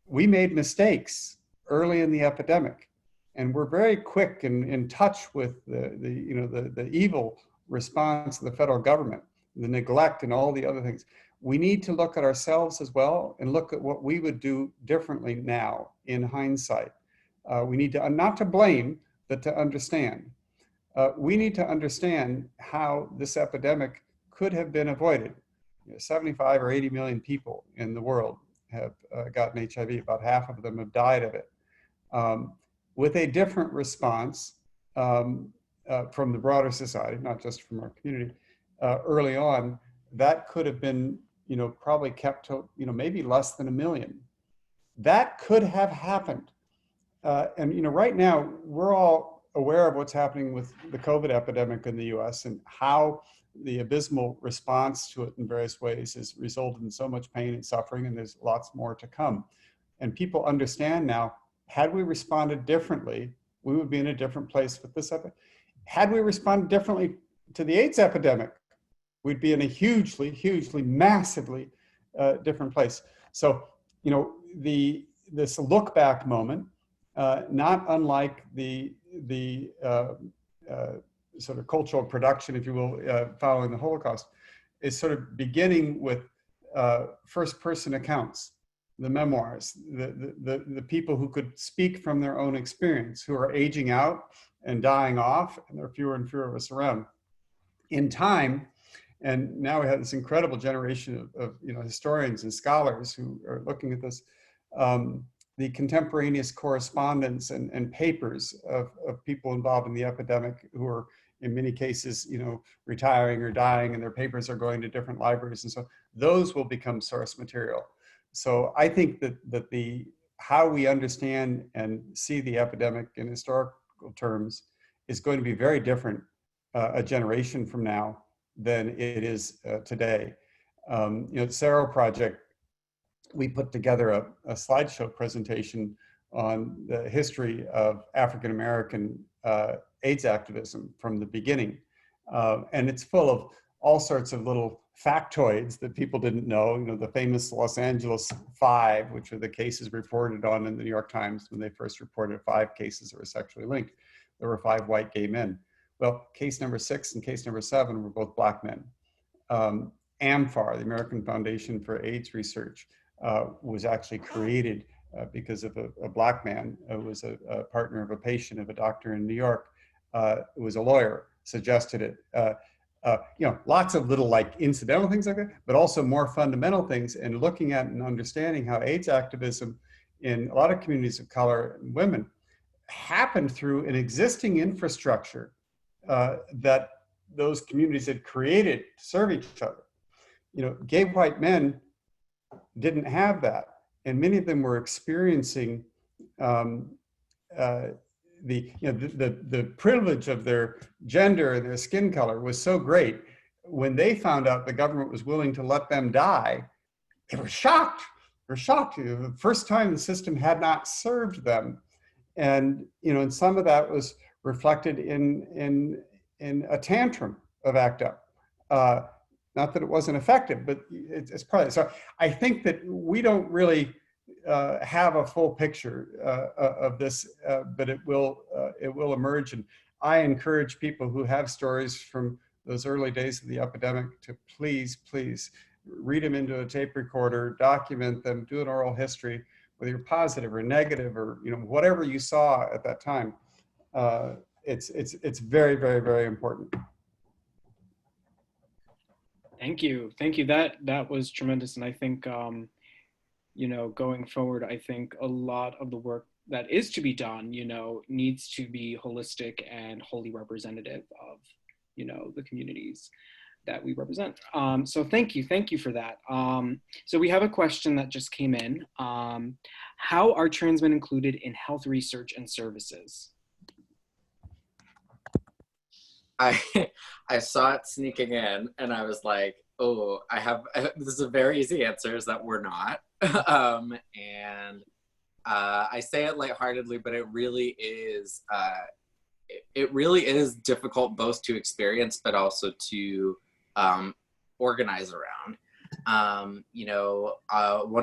we made mistakes early in the epidemic, and we're very quick and in touch with the evil response of the federal government, the neglect and all the other things. We need to look at ourselves as well and look at what we would do differently now in hindsight. We need to, not to blame, but to understand. We need to understand how this epidemic could have been avoided. 75 or 80 million people in the world have gotten HIV. About half of them have died of it. With a different response from the broader society, not just from our community, early on, that could have been, probably kept to, maybe less than 1 million. That could have happened. And, right now, we're all aware of what's happening with the COVID epidemic in the US and how the abysmal response to it in various ways has resulted in so much pain and suffering, and there's lots more to come. And people understand now, had we responded differently, we would be in a different place with this epidemic. Had we responded differently to the AIDS epidemic, we'd be in a hugely, hugely, massively different place. So, this look back moment, not unlike the the sort of cultural production, if you will, following the Holocaust, is sort of beginning with first-person accounts, the memoirs, the people who could speak from their own experience, who are aging out and dying off, and there are fewer and fewer of us around. In time, and now we have this incredible generation of historians and scholars who are looking at this, the contemporaneous correspondence and papers of people involved in the epidemic who are in many cases, retiring or dying, and their papers are going to different libraries, and so those will become source material. So I think that how we understand and see the epidemic in historical terms is going to be very different a generation from now than it is today. The Sero Project, we put together a slideshow presentation on the history of African-American AIDS activism from the beginning. And it's full of all sorts of little factoids that people didn't know, the famous Los Angeles 5, which are the cases reported on in the New York Times when they first reported 5 cases that were sexually linked. There were 5 white gay men. Well, case number 6 and case number 7 were both black men. AMFAR, the American Foundation for AIDS Research, was actually created because of a black man who was a partner of a patient of a doctor in New York, who was a lawyer, suggested it. Lots of little incidental things like that, but also more fundamental things, and looking at and understanding how AIDS activism in a lot of communities of color and women happened through an existing infrastructure that those communities had created to serve each other. Gay white men didn't have that, and many of them were experiencing the privilege of their gender and their skin color was so great. When they found out the government was willing to let them die, they were shocked. They were shocked. The first time the system had not served them, and and some of that was reflected in a tantrum of ACT UP. Not that it wasn't effective, but it's part of it. So I think that we don't really have a full picture of this, but it will emerge. And I encourage people who have stories from those early days of the epidemic to please read them into a tape recorder, document them, do an oral history, whether you're positive or negative or whatever you saw at that time. It's very, very, very important. Thank you. That was tremendous, and I think going forward, I think a lot of the work that is to be done, needs to be holistic and wholly representative of, the communities that we represent. So thank you for that. So we have a question that just came in. How are trans men included in health research and services? I saw it sneaking in, and I was like, oh, this is a very easy answer, is that we're not. And I say it lightheartedly, but it really is difficult both to experience, but also to organize around. One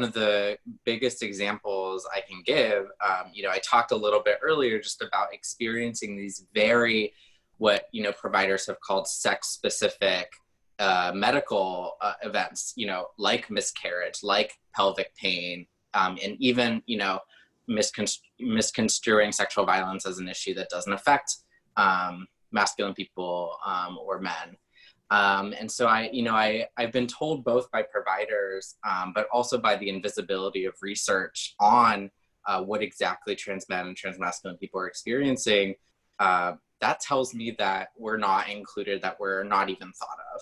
of the biggest examples I can give, I talked a little bit earlier just about experiencing these very, what providers have called sex-specific medical events, like miscarriage, like pelvic pain, and even misconstruing sexual violence as an issue that doesn't affect masculine people or men. And so I've been told both by providers, but also by the invisibility of research on what exactly trans men and trans masculine people are experiencing. That tells me that we're not included, that we're not even thought of.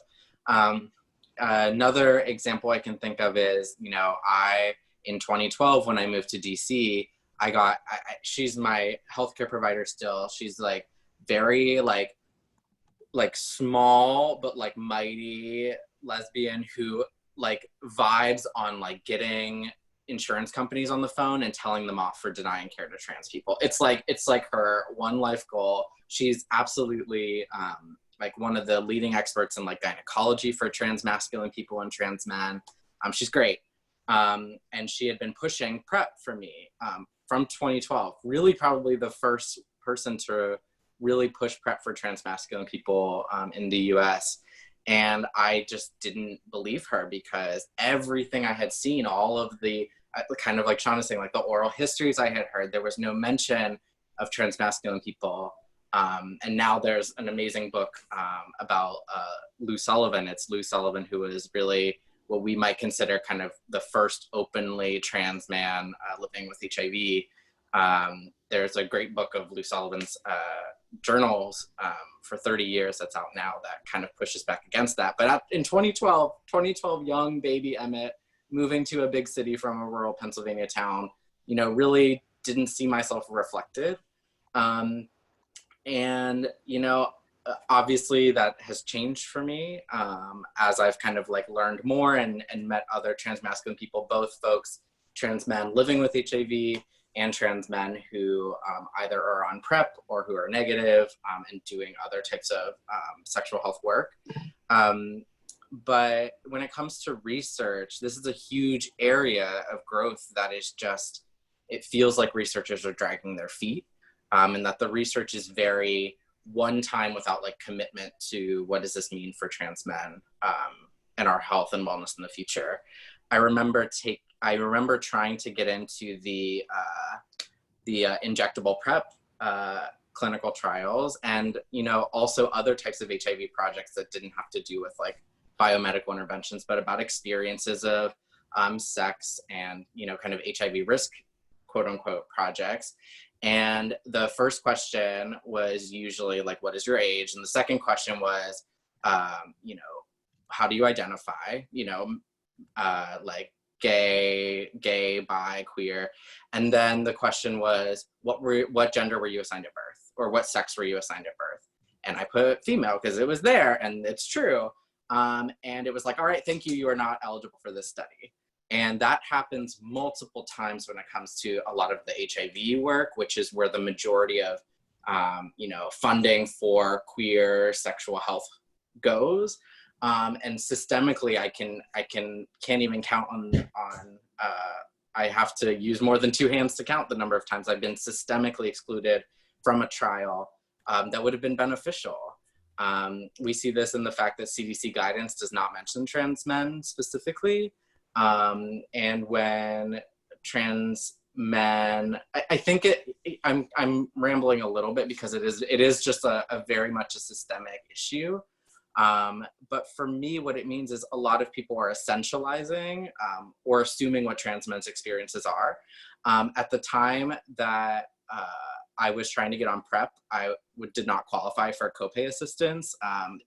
Another example I can think of is, in 2012, when I moved to DC, she's my healthcare provider still. She's very small, but mighty lesbian who vibes on getting insurance companies on the phone and telling them off for denying care to trans people. It's her one life goal. She's absolutely one of the leading experts in gynecology for trans masculine people and trans men. She's great. And she had been pushing PrEP for me from 2012, really probably the first person to really push PrEP for transmasculine people in the US. And I just didn't believe her, because everything I had seen, all of the, kind of like Sean was saying, like the oral histories I had heard, there was no mention of transmasculine people. And now there's an amazing book about Lou Sullivan. It's Lou Sullivan, who is really what we might consider kind of the first openly trans man living with HIV. There's a great book of Lou Sullivan's journals for 30 years that's out now that kind of pushes back against that. But in 2012, young baby Emmett moving to a big city from a rural Pennsylvania town, you know, really didn't see myself reflected. And, you know, obviously that has changed for me as I've kind of like learned more and met other transmasculine people, both folks, trans men living with HIV and trans men who either are on PrEP or who are negative and doing other types of sexual health work. But when it comes to research, this is a huge area of growth that is just, it feels like researchers are dragging their feet. And that the research is very one time without like commitment to what does this mean for trans men and our health and wellness in the future. I remember trying to get into the injectable PrEP clinical trials, and you know, also other types of HIV projects that didn't have to do with like biomedical interventions, but about experiences of sex and, you know, kind of HIV risk, quote unquote, projects. And the first question was usually like, what is your age? And the second question was, you know, how do you identify? You know, like gay, bi, queer. And then the question was, what gender were you assigned at birth? Or what sex were you assigned at birth? And I put female because it was there and it's true. And it was like, all right, thank you. You are not eligible for this study. And that happens multiple times when it comes to a lot of the HIV work, which is where the majority of, you know, funding for queer sexual health goes. And systemically, I can't even count on I have to use more than two hands to count the number of times I've been systemically excluded from a trial that would have been beneficial. We see this in the fact that CDC guidance does not mention trans men specifically. And when trans men, I think I'm rambling a little bit because it is just a very much a systemic issue. But for me, what it means is a lot of people are essentializing or assuming what trans men's experiences are. At the time that I was trying to get on PrEP, I did not qualify for copay assistance.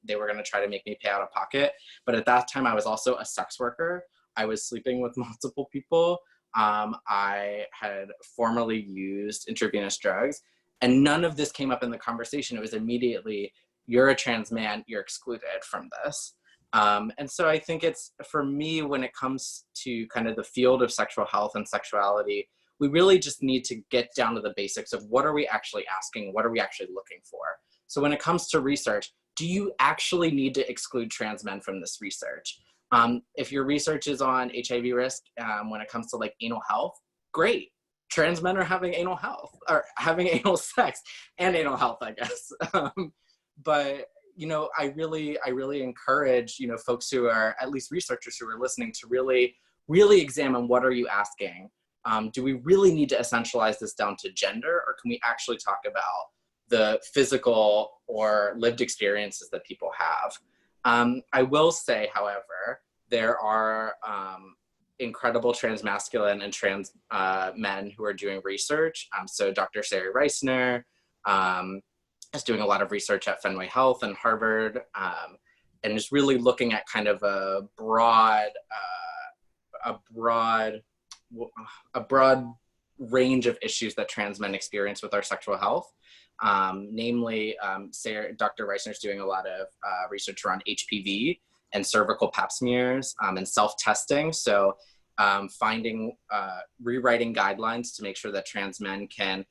They were going to try to make me pay out of pocket. But at that time, I was also a sex worker. I was sleeping with multiple people. I had formerly used intravenous drugs, and none of this came up in the conversation. It was immediately, you're a trans man, you're excluded from this. And so I think it's, for me, when it comes to kind of the field of sexual health and sexuality, we really just need to get down to the basics of what are we actually asking? What are we actually looking for? So when it comes to research, do you actually need to exclude trans men from this research? If your research is on HIV risk, when it comes to like anal health, great. Trans men are having anal health, or having anal sex and anal health, I guess. But, you know, I really encourage, you know, folks who are, at least researchers who are listening, to really examine what are you asking? Do we really need to essentialize this down to gender, or can we actually talk about the physical or lived experiences that people have? I will say, however, there are incredible transmasculine and trans men who are doing research. So Dr. Sari Reisner is doing a lot of research at Fenway Health and Harvard, and is really looking at kind of a broad range of issues that trans men experience with our sexual health. Namely, Dr. Reisner is doing a lot of research around HPV and cervical pap smears and self-testing. So rewriting guidelines to make sure that trans men can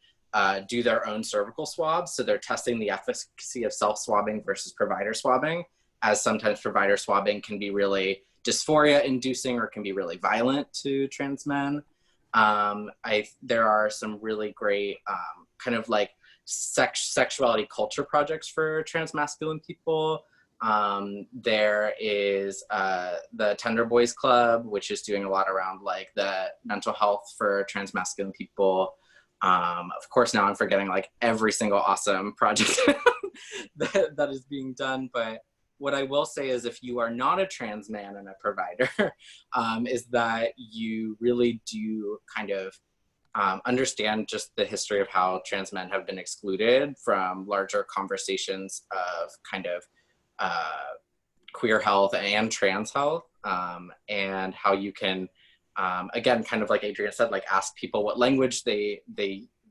do their own cervical swabs. So they're testing the efficacy of self-swabbing versus provider swabbing, as sometimes provider swabbing can be really dysphoria-inducing or can be really violent to trans men. There are some really great kind of like sexuality culture projects for transmasculine people. There is the Tender Boys Club, which is doing a lot around like the mental health for transmasculine people. Of course, now I'm forgetting like every single awesome project that is being done. But what I will say is if you are not a trans man and a provider, is that you really do kind of understand just the history of how trans men have been excluded from larger conversations of kind of queer health and trans health, and how you can, again, kind of like Adrian said, like ask people what language they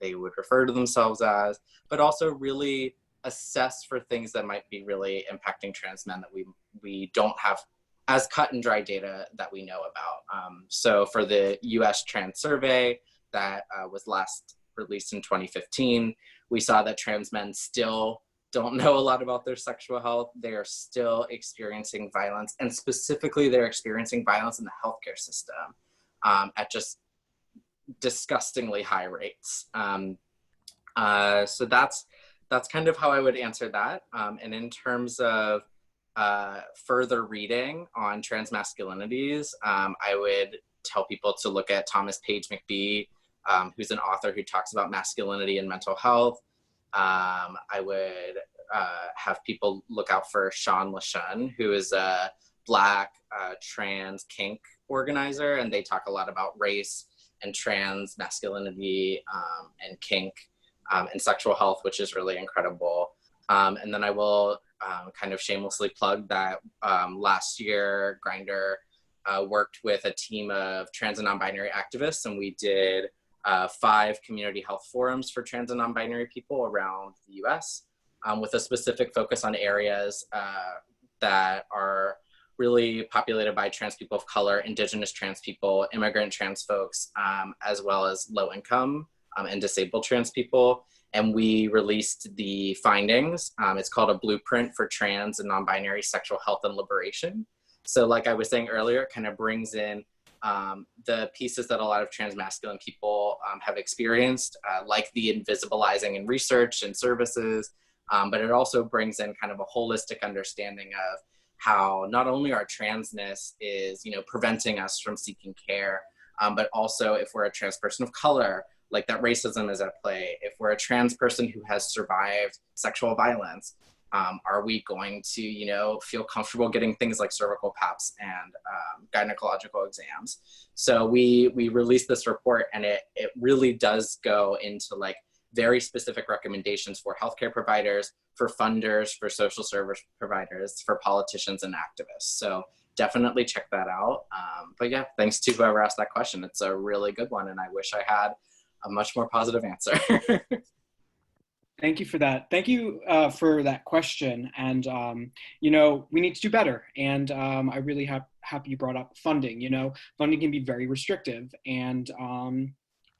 would refer to themselves as, but also really assess for things that might be really impacting trans men that we don't have as cut and dry data that we know about. So for the US Trans Survey that was last released in 2015, we saw that trans men still don't know a lot about their sexual health. They are still experiencing violence, and specifically they're experiencing violence in the healthcare system at just disgustingly high rates. So that's kind of how I would answer that. And in terms of further reading on trans masculinities, I would tell people to look at Thomas Page McBee, who's an author who talks about masculinity and mental health. I would have people look out for Sean LaShun, who is a Black trans kink organizer, and they talk a lot about race and trans masculinity and kink and sexual health, which is really incredible. And then I will kind of shamelessly plug that last year, Grindr worked with a team of trans and non-binary activists, and we did 5 community health forums for trans and non-binary people around the US, with a specific focus on areas that are really populated by trans people of color, indigenous trans people, immigrant trans folks, as well as low income and disabled trans people. And we released the findings. It's called A Blueprint for Trans and Non-Binary Sexual Health and Liberation. So like I was saying earlier, it kind of brings in the pieces that a lot of trans masculine people have experienced, like the invisibilizing in research and services, but it also brings in kind of a holistic understanding of how not only our transness is, preventing us from seeking care, but also if we're a trans person of color, like that racism is at play. If we're a trans person who has survived sexual violence, are we going to, feel comfortable getting things like cervical paps and gynecological exams? So we released this report, and it really does go into like very specific recommendations for healthcare providers, for funders, for social service providers, for politicians and activists. So definitely check that out. But yeah, thanks to whoever asked that question. It's a really good one, and I wish I had a much more positive answer. Thank you for that. Thank you for that question. And, we need to do better. And I really happy you brought up funding. Funding can be very restrictive, and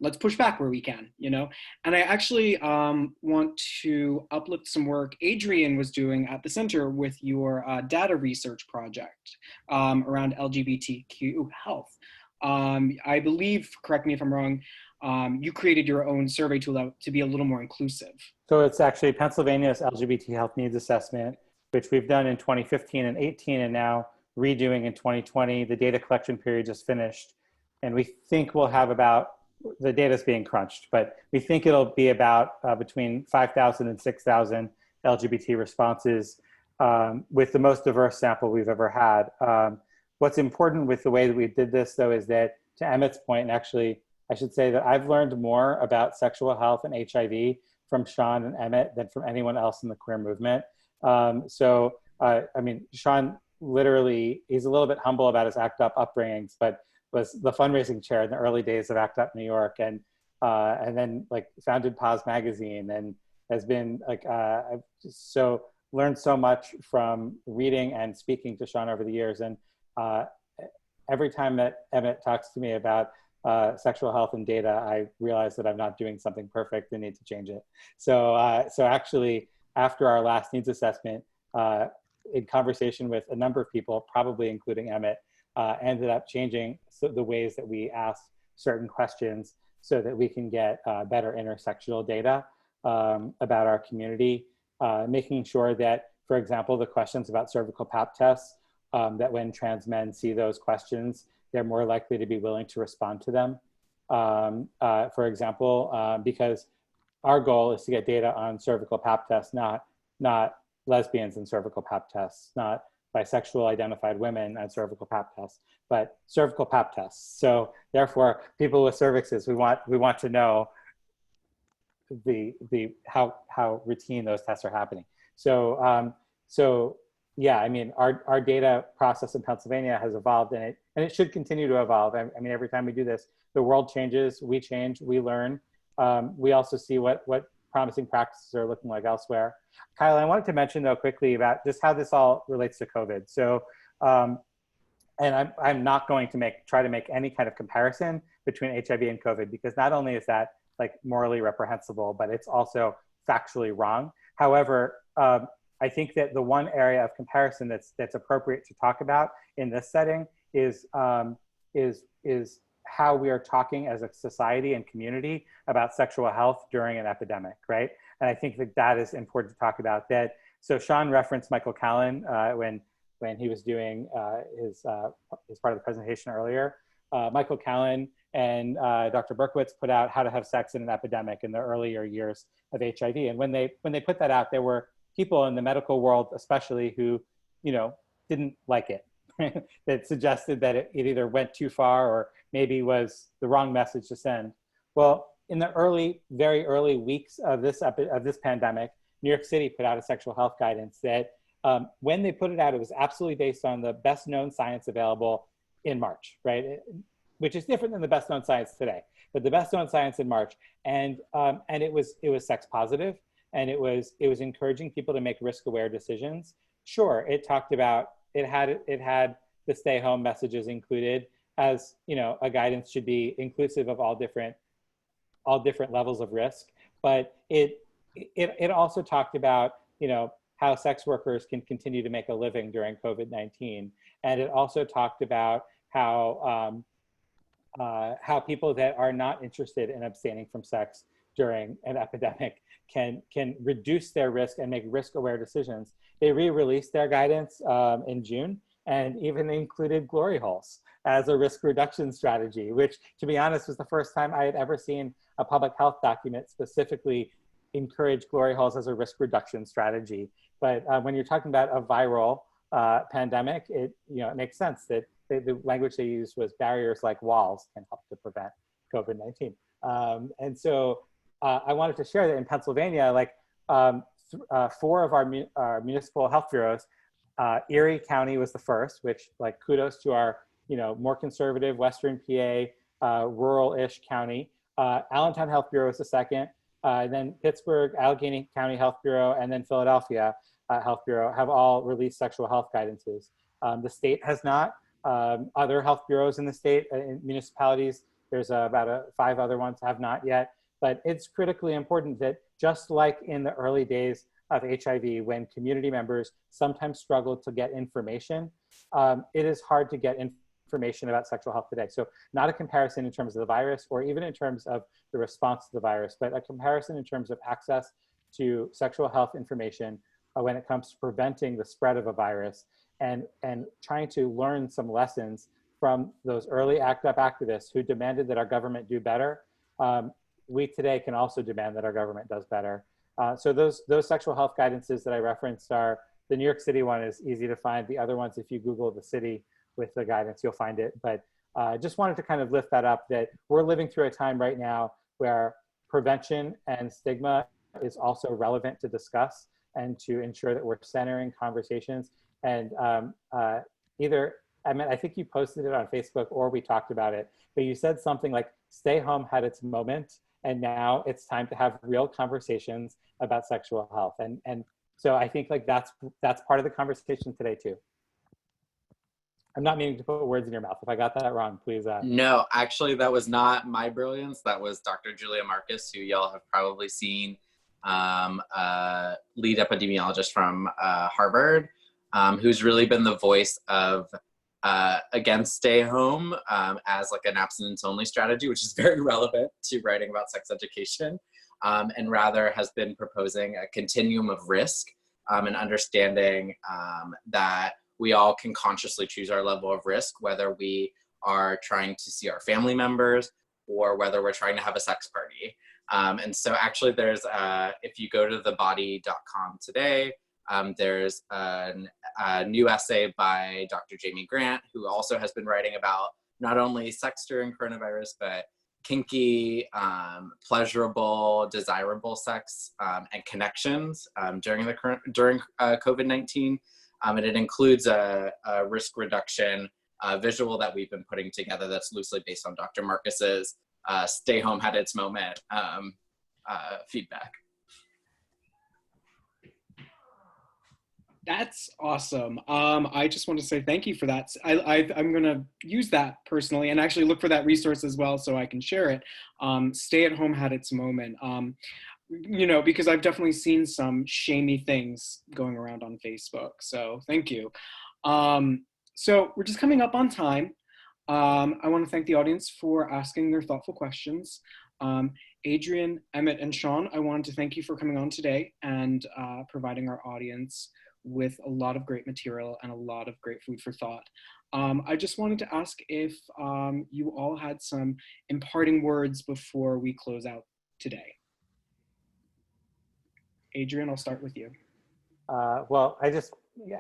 let's push back where we can, And I actually want to uplift some work Adrian was doing at the center with your data research project around LGBTQ health. I believe, correct me if I'm wrong, you created your own survey tool to be a little more inclusive. So it's actually Pennsylvania's LGBT Health Needs Assessment, which we've done in 2015 and 18, and now redoing in 2020. The data collection period just finished, and we think we'll have the data's being crunched, but we think it'll be about between 5,000 and 6,000 LGBT responses, with the most diverse sample we've ever had. What's important with the way that we did this, though, is that, to Emmett's point, and actually I should say that I've learned more about sexual health and HIV from Sean and Emmett than from anyone else in the queer movement. Sean literally, he's a little bit humble about his ACT UP upbringings, but was the fundraising chair in the early days of ACT UP New York, and then like founded Pause Magazine, and has been like, I've just learned so much from reading and speaking to Sean over the years. And every time that Emmett talks to me about sexual health and data, I realize that I'm not doing something perfect and need to change it. So actually, after our last needs assessment, in conversation with a number of people, probably including Emmett, ended up changing the ways that we ask certain questions so that we can get better intersectional data. about our community, making sure that, for example, the questions about cervical pap tests, that when trans men see those questions, they're more likely to be willing to respond to them. For example, because our goal is to get data on cervical pap tests, not lesbians and cervical pap tests, not bisexual identified women and cervical pap tests, but cervical pap tests. So therefore, people with cervixes, we want to know how routine those tests are happening. So yeah, I mean, our data process in Pennsylvania has evolved, and it should continue to evolve. I mean, every time we do this, the world changes, we change, we learn. We also see what promising practices are looking like elsewhere. Kyle, I wanted to mention though quickly about just how this all relates to COVID. So, and I'm not going to try to make any kind of comparison between HIV and COVID, because not only is that like morally reprehensible, but it's also factually wrong. However, I think that the one area of comparison that's appropriate to talk about in this setting is how we are talking as a society and community about sexual health during an epidemic, right? And I think that is important to talk about. That. So Sean referenced Michael Callan when he was doing his part of the presentation earlier. Michael Callan and Dr. Berkowitz put out How to Have Sex in an Epidemic in the earlier years of HIV. And when they put that out, there were people in the medical world, especially, who, didn't like it. That suggested that it either went too far or maybe was the wrong message to send. Well, in the very early weeks of this pandemic, New York City put out a sexual health guidance that when they put it out, it was absolutely based on the best known science available in March, right? Which is different than the best known science today, but the best known science in March. And it was sex positive, and it was encouraging people to make risk aware decisions. Sure, it talked about, it had the stay home messages included, as a guidance should be inclusive of all different levels of risk. But it also talked about how sex workers can continue to make a living during COVID-19, and it also talked about how people that are not interested in abstaining from sex during an epidemic can reduce their risk and make risk-aware decisions. They re-released their guidance in June, and even included glory holes as a risk reduction strategy, which, to be honest, was the first time I had ever seen a public health document specifically encourage glory holes as a risk reduction strategy. But when you're talking about a viral pandemic, it makes sense that the language they used was barriers like walls can help to prevent COVID-19. And so I wanted to share that in Pennsylvania, 4 of our municipal health bureaus, Erie County was the first, which, kudos to our more conservative Western PA rural-ish county. Allentown Health Bureau was the second. Then Pittsburgh, Allegheny County Health Bureau, and then Philadelphia Health Bureau have all released sexual health guidances. The state has not. Other health bureaus in the state, in municipalities, there's about 5 other ones have not yet. But it's critically important that, just like in the early days of HIV, when community members sometimes struggle to get information, it is hard to get information about sexual health today. So not a comparison in terms of the virus or even in terms of the response to the virus, but a comparison in terms of access to sexual health information when it comes to preventing the spread of a virus, and trying to learn some lessons from those early ACT UP activists who demanded that our government do better. We today can also demand that our government does better. So those sexual health guidances that I referenced are, the New York City one is easy to find. The other ones, if you Google the city with the guidance, you'll find it. But just wanted to kind of lift that up, that we're living through a time right now where prevention and stigma is also relevant to discuss, and to ensure that we're centering conversations. And I think you posted it on Facebook or we talked about it, but you said something like, stay home had its moment, and now it's time to have real conversations about sexual health. And so I think that's part of the conversation today too. I'm not meaning to put words in your mouth. If I got that wrong, please. No, actually, that was not my brilliance. That was Dr. Julia Marcus, who y'all have probably seen, lead epidemiologist from Harvard, who's really been the voice of against stay home as an abstinence only strategy, which is very relevant to writing about sex education. and rather has been proposing a continuum of risk and understanding that we all can consciously choose our level of risk, whether we are trying to see our family members or whether we're trying to have a sex party. And so actually there's, if you go to thebody.com today, there's a new essay by Dr. Jamie Grant, who also has been writing about not only sex during coronavirus, but kinky, pleasurable, desirable sex and connections during COVID-19. And it includes a risk reduction visual that we've been putting together that's loosely based on Dr. Marcus's stay home had its moment feedback. That's awesome. I just want to say thank you for that. I'm going to use that personally and actually look for that resource as well so I can share it. Stay at home had its moment. You know, because I've definitely seen some shamey things going around on Facebook. So thank you. So we're just coming up on time. I want to thank the audience for asking their thoughtful questions. Adrian, Emmett, and Sean, I wanted to thank you for coming on today and providing our audience with a lot of great material and a lot of great food for thought. I just wanted to ask if you all had some imparting words before we close out today. Adrian, I'll start with you. Well, I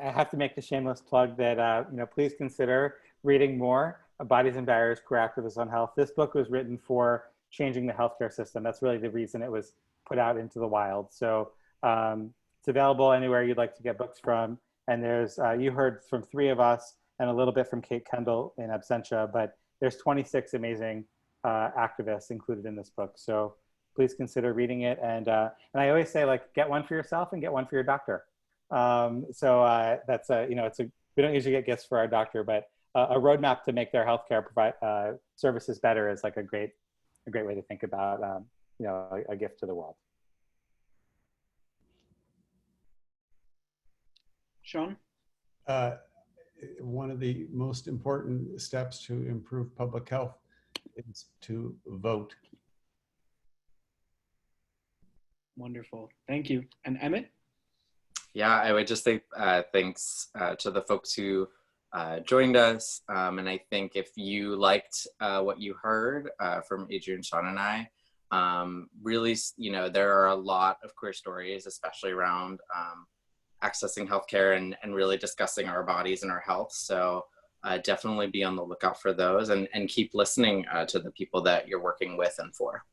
have to make the shameless plug that, you know, please consider reading more Bodies and Barriers, Queer Activists on Health. This book was written for changing the healthcare system. That's really the reason it was put out into the wild. So it's available anywhere you'd like to get books from. And there's, you heard from 3 of us and a little bit from Kate Kendall in absentia, but there's 26 amazing activists included in this book. So please consider reading it. And I always say, like, get one for yourself and get one for your doctor. That's you know, we don't usually get gifts for our doctor, but a roadmap to make their healthcare services better is like a great way to think about, you know, a gift to the world. Sean? One of the most important steps to improve public health is to vote. Wonderful. Thank you. And Emmett? Yeah, I would just say thanks to the folks who joined us. And I think if you liked what you heard from Adrian, Sean, and I, really, you know, there are a lot of queer stories, especially around accessing healthcare and really discussing our bodies and our health. So definitely be on the lookout for those and keep listening to the people that you're working with and for.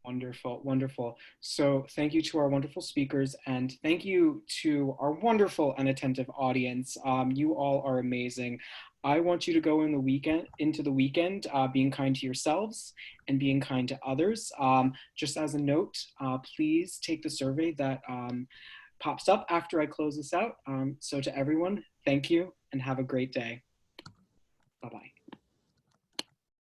Wonderful, wonderful. So thank you to our wonderful speakers and thank you to our wonderful and attentive audience. You all are amazing. I want you to go into the weekend being kind to yourselves and being kind to others. Just as a note, please take the survey that pops up after I close this out. So to everyone, thank you and have a great day.